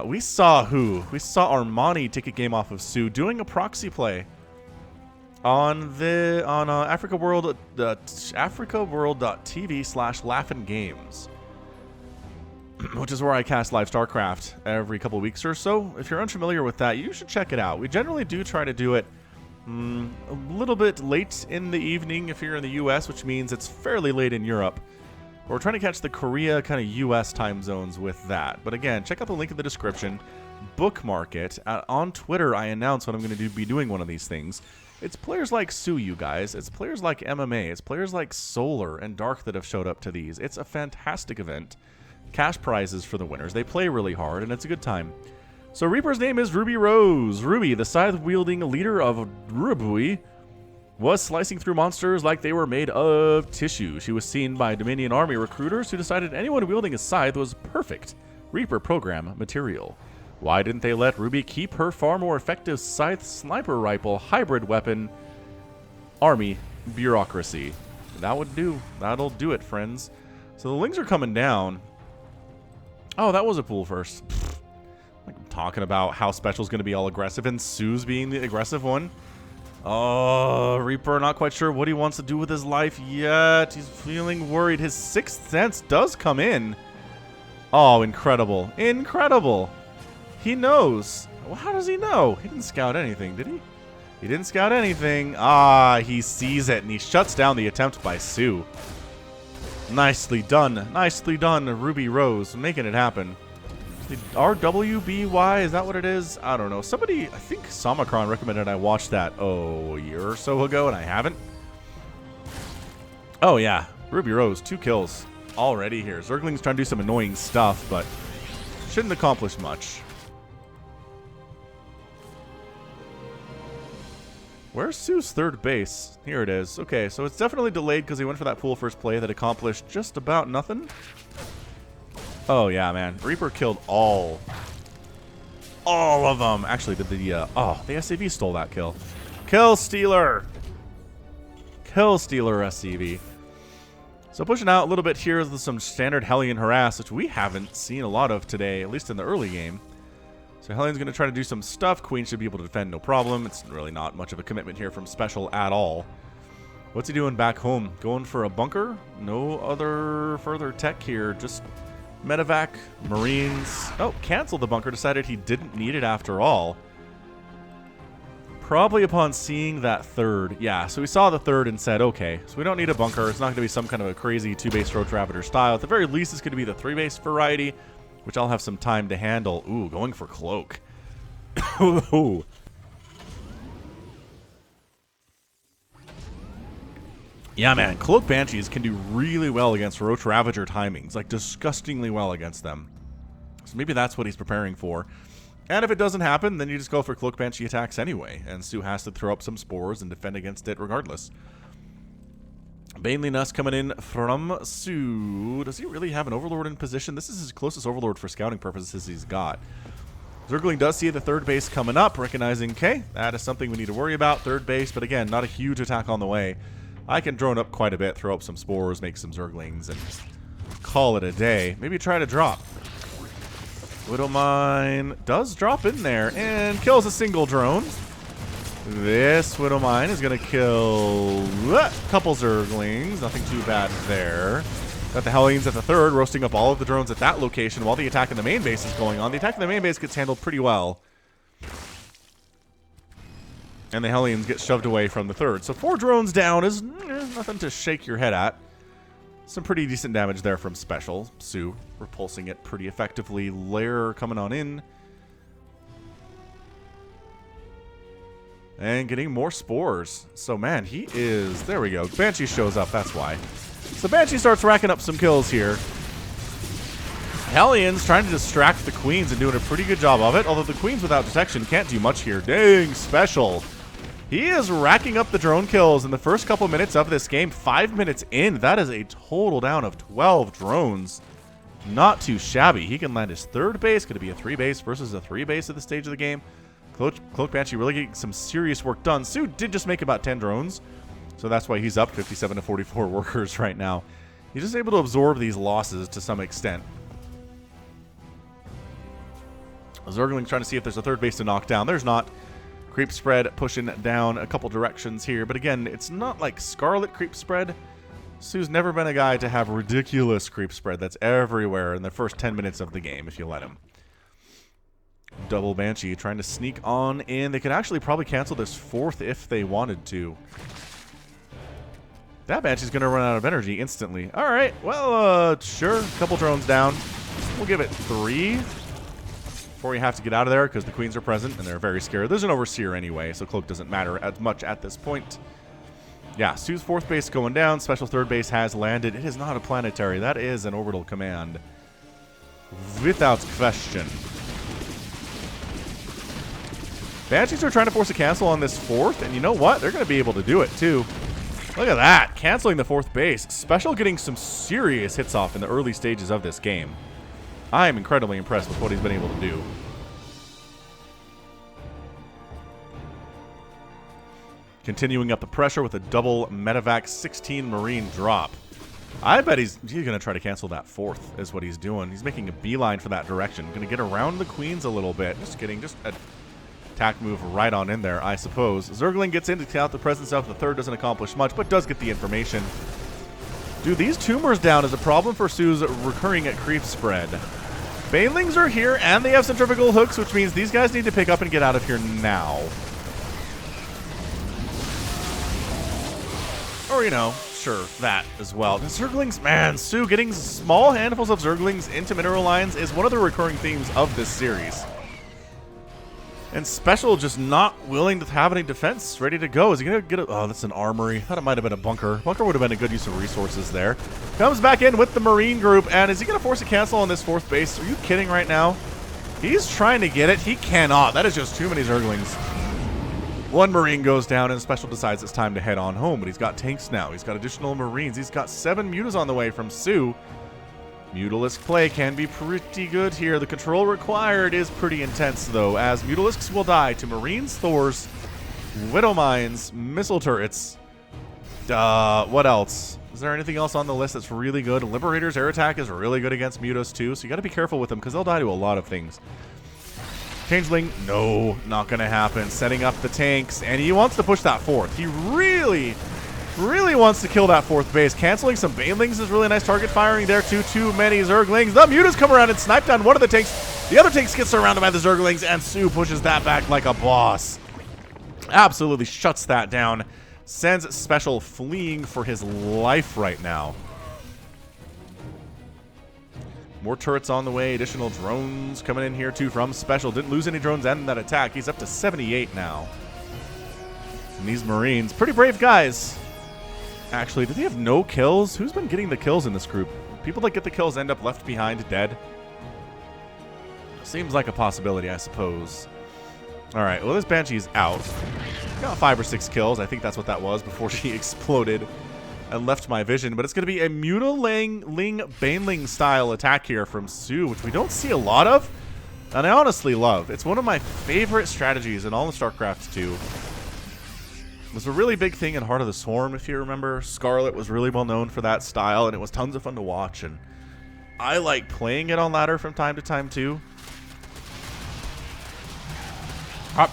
S1: We saw Armani take a game off of soO doing a proxy play on Africa World, AfricaWorld.tv/LaughingGames, which is where I cast live StarCraft every couple weeks or so. If you're unfamiliar with that, you should check it out. We generally do try to do it a little bit late in the evening if you're in the US, which means it's fairly late in Europe. We're trying to catch the Korea kind of US time zones with that. But again, check out the link in the description. Bookmark it. On Twitter, I announce when I'm going to be doing one of these things. It's players like soO, you guys. It's players like MMA. It's players like Solar and Dark that have showed up to these. It's a fantastic event. Cash prizes for the winners. They play really hard, and it's a good time. So Reaper's name is Ruby Rose. Ruby, the scythe-wielding leader of Rubui, was slicing through monsters like they were made of tissue. She was seen by Dominion Army recruiters who decided anyone wielding a scythe was perfect Reaper program material. Why didn't they let Ruby keep her far more effective scythe sniper rifle hybrid weapon? Army bureaucracy. That would do. That'll do it, friends. So the lings are coming down. Oh, that was a pool first. Like I'm talking about how SpeCial's going to be all aggressive and soO's being the aggressive one. Oh, Reaper not quite sure what he wants to do with his life yet. He's feeling worried. His sixth sense does come in. Oh, incredible. Incredible. He knows. Well, how does he know? He didn't scout anything, did he? He didn't scout anything. Ah, he sees it, and he shuts down the attempt by soO. Nicely done. Nicely done, Ruby Rose, making it happen. RWBY, is that what it is? I don't know. Somebody, I think Samacron recommended I watch that, a year or so ago, and I haven't. Oh, yeah. Ruby Rose, 2 kills already here. Zergling's trying to do some annoying stuff, but shouldn't accomplish much. Where's soO's third base? Here it is. Okay, so it's definitely delayed because he went for that pool first play that accomplished just about nothing. Oh, yeah, man. Reaper killed all of them. Actually, did the, the SCV stole that kill. Kill Stealer! Kill Stealer, SCV. So pushing out a little bit here is some standard Hellion harass, which we haven't seen a lot of today, at least in the early game. So Hellion's going to try to do some stuff. Queen should be able to defend, no problem. It's really not much of a commitment here from SpeCial at all. What's he doing back home? Going for a bunker? No other further tech here. Just medevac, Marines. Oh, canceled the bunker. Decided he didn't need it after all. Probably upon seeing that third. Yeah, so we saw the third and said, okay, so we don't need a bunker. It's not going to be some kind of a crazy 2-base Roach Ravager style. At the very least, it's going to be the 3-base variety, which I'll have some time to handle. Ooh, going for Cloak. Ooh. Yeah, man. Cloak Banshees can do really well against Roach Ravager timings. Like, disgustingly well against them. So maybe that's what he's preparing for. And if it doesn't happen, then you just go for Cloak Banshee attacks anyway. And soO has to throw up some spores and defend against it regardless. Banely Nest coming in from soO. Does he really have an Overlord in position? This is his closest Overlord for scouting purposes he's got. Zergling does see the third base coming up, recognizing, okay, that is something we need to worry about. Third base, but again, not a huge attack on the way. I can drone up quite a bit, throw up some spores, make some Zerglings, and call it a day. Maybe try to drop. Widowmine does drop in there and kills a single drone. This Widowmine is going to kill a couple Zerglings. Nothing too bad there. Got the Hellions at the third, roasting up all of the drones at that location while the attack in the main base is going on. The attack in the main base gets handled pretty well. And the Hellions get shoved away from the third. So 4 drones down is nothing to shake your head at. Some pretty decent damage there from SpeCial. soO repulsing it pretty effectively. Lair coming on in. And getting more spores. So, man, he is... There we go. Banshee shows up. That's why. So Banshee starts racking up some kills here. Hellions trying to distract the Queens and doing a pretty good job of it. Although the Queens without detection can't do much here. Dang, SpeCial. He is racking up the drone kills in the first couple minutes of this game. 5 minutes in, that is a total down of 12 drones. Not too shabby. He can land his third base. Could it be a 3-base versus a 3-base at this stage of the game? Cloak Banshee really getting some serious work done. soO did just make about 10 drones, so that's why he's up 57 to 44 workers right now. He's just able to absorb these losses to some extent. Zergling trying to see if there's a third base to knock down. There's not. Creep spread pushing down a couple directions here. But again, it's not like Scarlet creep spread. soO's never been a guy to have ridiculous creep spread that's everywhere in the first 10 minutes of the game, if you let him. Double Banshee trying to sneak on in. They could actually probably cancel this fourth if they wanted to. That Banshee's going to run out of energy instantly. All right, well, sure. A couple drones down. We'll give it 3 before we have to get out of there because the queens are present and they're very scared. There's an overseer anyway, so cloak doesn't matter as much at this point. Yeah, soO's 4th base going down. Special 3rd base has landed. It is not a planetary. That is an orbital command. Without question. Banshees are trying to force a cancel on this 4th, and you know what? They're going to be able to do it, too. Look at that. Canceling the 4th base. SpeCial getting some serious hits off in the early stages of this game. I am incredibly impressed with what he's been able to do. Continuing up the pressure with a double medevac 16 Marine drop. I bet he's going to try to cancel that 4th is what he's doing. He's making a beeline for that direction. Going to get around the queens a little bit. Just kidding. Just a attack move right on in there, I suppose. Zergling gets in to count the presence of the 3rd. Doesn't accomplish much, but does get the information. Dude, these tumors down is a problem for soO's recurring at creep spread. Banelings are here, and they have centrifugal hooks, which means these guys need to pick up and get out of here now. Or, you know, sure, that as well. The Zerglings, man, soO getting small handfuls of Zerglings into mineral lines is one of the recurring themes of this series. And SpeCial just not willing to have any defense ready to go. Is he going to get a... Oh, that's an armory. I thought it might have been a bunker. Bunker would have been a good use of resources there. Comes back in with the Marine group, and is he going to force a cancel on this 4th base? Are you kidding right now? He's trying to get it. He cannot. That is just too many Zerglings. 1 Marine goes down, and SpeCial decides it's time to head on home. But he's got tanks now. He's got additional Marines. He's got 7 mutas on the way from soO. Mutalisk play can be pretty good here. The control required is pretty intense, though, as Mutalisks will die to Marines, Thors, Widow Mines, missile turrets. What else? Is there anything else on the list that's really good? Liberator's air attack is really good against Mutas, too, so you got to be careful with them because they'll die to a lot of things. Changeling, no, not going to happen. Setting up the tanks, and he wants to push that 4th. He really wants to kill that 4th base. Canceling some Banelings is really nice target firing there, too. Too many Zerglings. The Mutas come around and snipe down one of the tanks. The other tank gets surrounded by the Zerglings, and soO pushes that back like a boss. Absolutely shuts that down. Sends SpeCial fleeing for his life right now. More turrets on the way. Additional drones coming in here, too, from SpeCial. Didn't lose any drones in that attack. He's up to 78 now. And these Marines, pretty brave guys. Actually, do they have no kills? Who's been getting the kills in this group? People that get the kills end up left behind dead. Seems like a possibility, I suppose. All right, well, this Banshee's out. Got 5 or 6 kills. I think that's what that was before she exploded and left my vision. But it's going to be a Mutiling Baneling style attack here from soO, which we don't see a lot of. And I honestly love. It's one of my favorite strategies in all of StarCraft 2. It was a really big thing in Heart of the Swarm, if you remember. Scarlet was really well known for that style, and it was tons of fun to watch. And I like playing it on ladder from time to time, too. Hop.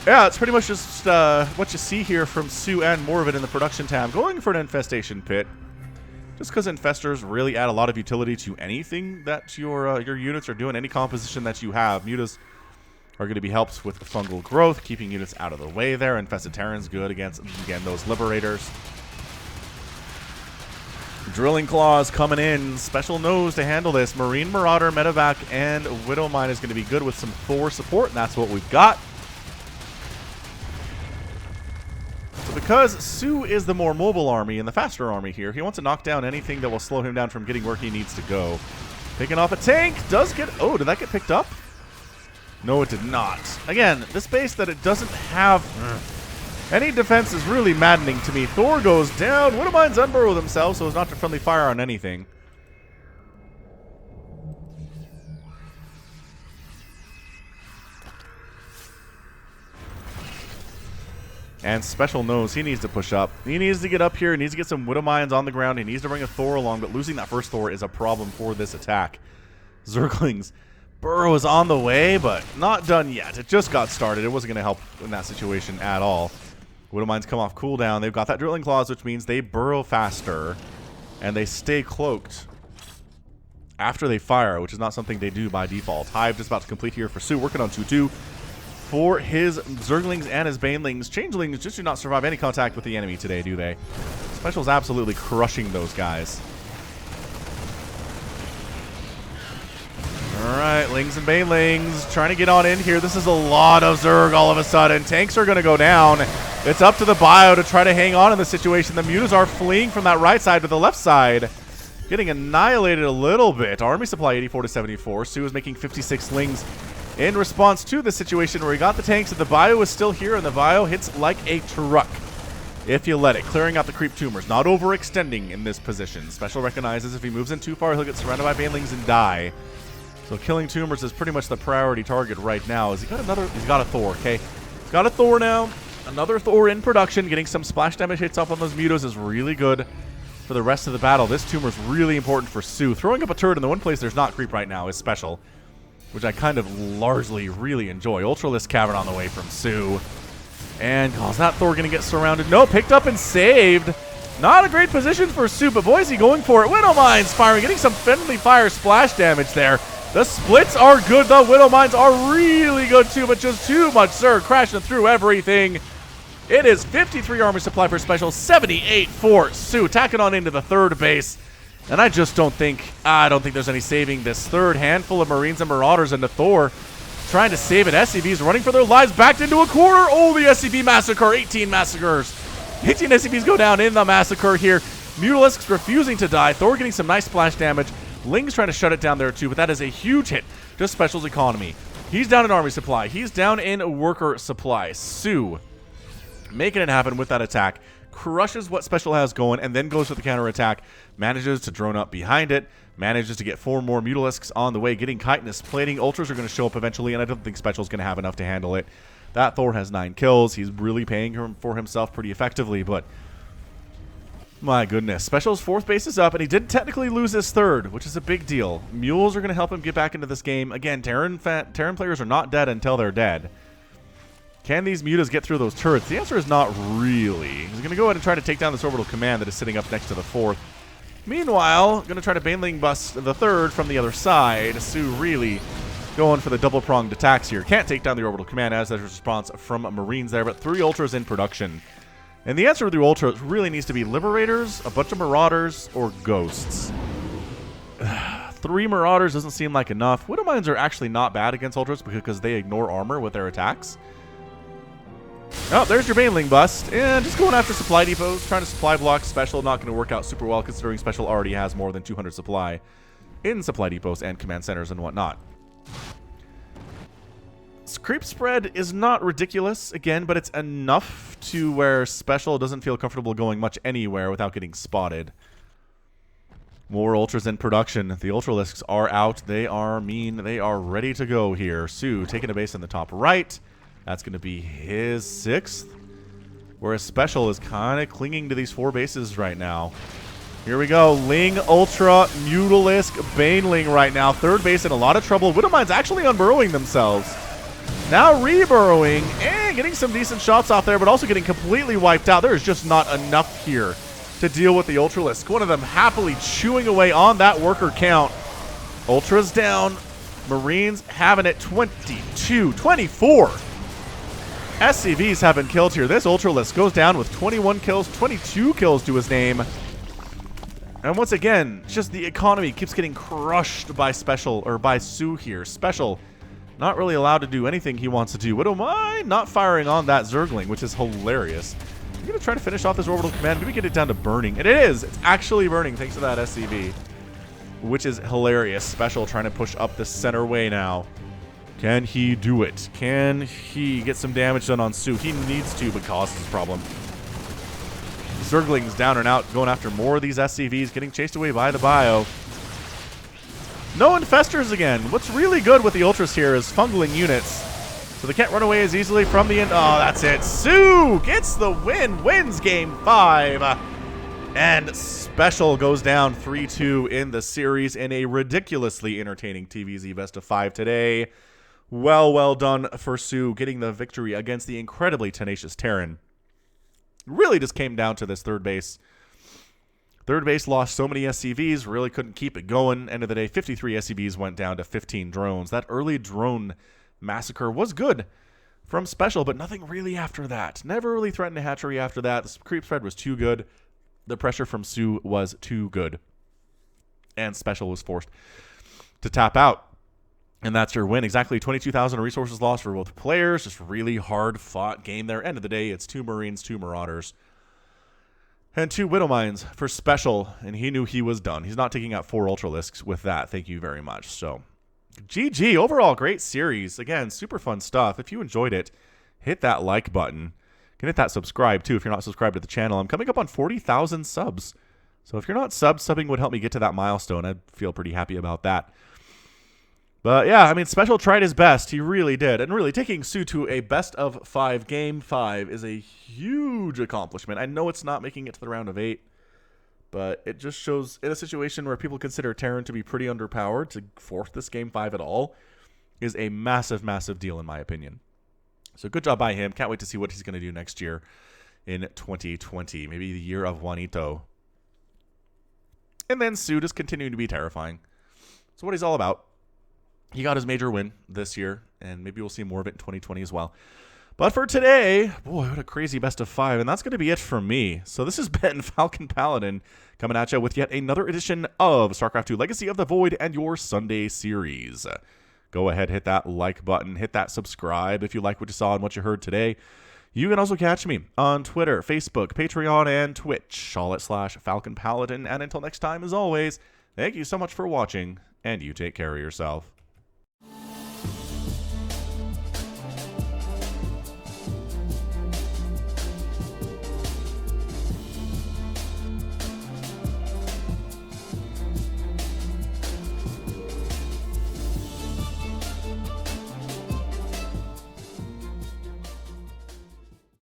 S1: Yeah, it's pretty much just what you see here from soO and more of it in the production tab. Going for an infestation pit. Just because infestors really add a lot of utility to anything that your units are doing, any composition that you have. Mutas are going to be helped with fungal growth, keeping units out of the way there. Infested Terran's good against, again, those Liberators. Drilling Claws coming in. SpeCial knows to handle this. Marine Marauder, Medevac, and Widowmine is going to be good with some Thor support, and that's what we've got. So because soO is the more mobile army and the faster army here, he wants to knock down anything that will slow him down from getting where he needs to go. Picking off a tank. Does get... Oh, did that get picked up? No, it did not. Again, this base that it doesn't have any defense is really maddening to me. Thor goes down. Widowmines unburrow themselves so as not to friendly fire on anything. And SpeCial knows he needs to push up. He needs to get up here. He needs to get some Widowmines on the ground. He needs to bring a Thor along, but losing that first Thor is a problem for this attack. Zerglings. Burrow is on the way, but not done yet. It just got started. It wasn't going to help in that situation at all. Widowmines come off cooldown. They've got that Drilling Claws, which means they burrow faster, and they stay cloaked after they fire, which is not something they do by default. Hive just about to complete here for soO, working on 2-2. for his Zerglings and his Banelings. Changelings just do not survive any contact with the enemy today, do they? SpeCial's absolutely crushing those guys. Alright, Lings and Banelings trying to get on in here. This is a lot of Zerg all of a sudden. Tanks are going to go down. It's up to the bio to try to hang on in the situation. The Mutas are fleeing from that right side to the left side. Getting annihilated a little bit. Army supply 84 to 74. soO is making 56 Lings in response to the situation where he got the tanks and the bio is still here and the bio hits like a truck. If you let it. Clearing out the creep tumors. Not overextending in this position. SpeCial recognizes if he moves in too far, he'll get surrounded by Banelings and die. So killing tumors is pretty much the priority target right now. Has he got another? He's got a Thor, okay. He's got a Thor now. Another Thor in production. Getting some splash damage hits up on those mutos is really good for the rest of the battle. This tumor is really important for soO. Throwing up a turret in the one place there's not creep right now is SpeCial, which I kind of largely really enjoy. Ultralisk Cavern on the way from soO. And, oh, is that Thor going to get surrounded? No, picked up and saved. Not a great position for soO, but boy, is he going for it. Widow Mines firing, getting some friendly fire splash damage there. The splits are good. The Widow Mines are really good too, but just too much Zerg crashing through everything. It is 53 armor supply for SpeCial, 78 for soO. Tacking on into the third base. And I just don't think there's any saving this third handful of Marines and Marauders into Thor. Trying to save it. SCVs running for their lives, backed into a corner. Oh, the SCV massacre. 18 massacres. 18 SCVs go down in the massacre here. Mutalisks refusing to die. Thor getting some nice splash damage. Ling's trying to shut it down there too, but that is a huge hit to SpeCial's economy. He's down in army supply. He's down in worker supply. soO making it happen with that attack. Crushes what SpeCial has going and then goes for the counterattack. Manages to drone up behind it. Manages to get 4 more Mutalisks on the way. Getting chitinous plating. Ultras are going to show up eventually, and I don't think SpeCial's going to have enough to handle it. That Thor has 9 kills. He's really paying for himself pretty effectively, but my goodness. SpeCial's 4th base is up, and he did technically lose his 3rd, which is a big deal. Mules are going to help him get back into this game. Again, Terran players are not dead until they're dead. Can these mutas get through those turrets? The answer is not really. He's going to go ahead and try to take down this orbital command that is sitting up next to the 4th. Meanwhile, going to try to Baneling bust the 3rd from the other side. soO really going for the double-pronged attacks here. Can't take down the orbital command as there's a response from Marines there, but 3 Ultras in production. And the answer with the Ultras really needs to be Liberators, a bunch of Marauders, or Ghosts. 3 Marauders doesn't seem like enough. Widow Mines are actually not bad against Ultras because they ignore armor with their attacks. Oh, there's your Baneling bust. And just going after supply depots, trying to supply block SpeCial. Not going to work out super well considering SpeCial already has more than 200 supply in supply depots and command centers and whatnot. Creep spread is not ridiculous, again, but it's enough to where SpeCial doesn't feel comfortable going much anywhere without getting spotted. More Ultras in production. The Ultralisks are out. They are mean. They are ready to go here. soO taking a base in the top right. That's going to be his 6th. Whereas SpeCial is kind of clinging to these 4 bases right now. Here we go. Ling, Ultra, Mutalisk, Baneling right now. 3rd base in a lot of trouble. Widow Mines actually unburrowing themselves. Now reburrowing and getting some decent shots off there, but also getting completely wiped out. There is just not enough here to deal with the Ultralisk. One of them happily chewing away on that worker count. Ultras down. Marines having it 22, 24. SCVs have been killed here. This Ultralisk goes down with 21 kills, 22 kills to his name. And once again, just the economy keeps getting crushed by SpeCial, or by soO here. SpeCial not really allowed to do anything he wants to do. Widow Mine not firing on that Zergling, which is hilarious. I'm going to try to finish off this orbital command. Maybe get it down to burning. And it is. It's actually burning thanks to that SCV, which is hilarious. SpeCial trying to push up the center way now. Can he do it? Can he get some damage done on soO? He needs to, but cost is a problem. Zerglings down and out, going after more of these SCVs, getting chased away by the bio. No infestors again. What's really good with the Ultras here is fungling units, so they can't run away as easily from the end. Oh, that's it. soO gets the win, wins game 5. And SpeCial goes down 3-2 in the series in a ridiculously entertaining TVZ best of 5 today. Well done for soO getting the victory against the incredibly tenacious Terran. Really just came down to this 3rd base. 3rd base lost so many SCVs, really couldn't keep it going. End of the day, 53 SCVs went down to 15 drones. That early drone massacre was good from SpeCial, but nothing really after that. Never really threatened a hatchery after that. The creep spread was too good. The pressure from soO was too good. And SpeCial was forced to tap out. And that's your win. Exactly 22,000 resources lost for both players. Just really hard fought game there. End of the day, it's 2 Marines, 2 Marauders, and 2 Widow Mines for SpeCial. And he knew he was done. He's not taking out 4 Ultralisks with that. Thank you very much. So, GG. Overall, great series. Again, super fun stuff. If you enjoyed it, hit that like button. You can hit that subscribe, too, if you're not subscribed to the channel. I'm coming up on 40,000 subs. So if you're not subbing would help me get to that milestone. I'd feel pretty happy about that. But yeah, I mean, SpeCial tried his best. He really did. And really, taking soO to a best of 5 game 5 is a huge accomplishment. I know it's not making it to the round of 8, but it just shows in a situation where people consider Terran to be pretty underpowered, to force this game 5 at all is a massive, massive deal in my opinion. So good job by him. Can't wait to see what he's going to do next year in 2020. Maybe the year of Juanito. And then soO just continuing to be terrifying. That's what he's all about. He got his major win this year, and maybe we'll see more of it in 2020 as well. But for today, boy, what a crazy best of 5, and that's going to be it from me. So this has been Falcon Paladin coming at you with yet another edition of StarCraft 2 Legacy of the Void and your Sunday series. Go ahead, hit that like button, hit that subscribe if you like what you saw and what you heard today. You can also catch me on Twitter, Facebook, Patreon, and Twitch, all at /Falcon Paladin. And until next time, as always, thank you so much for watching, and you take care of yourself.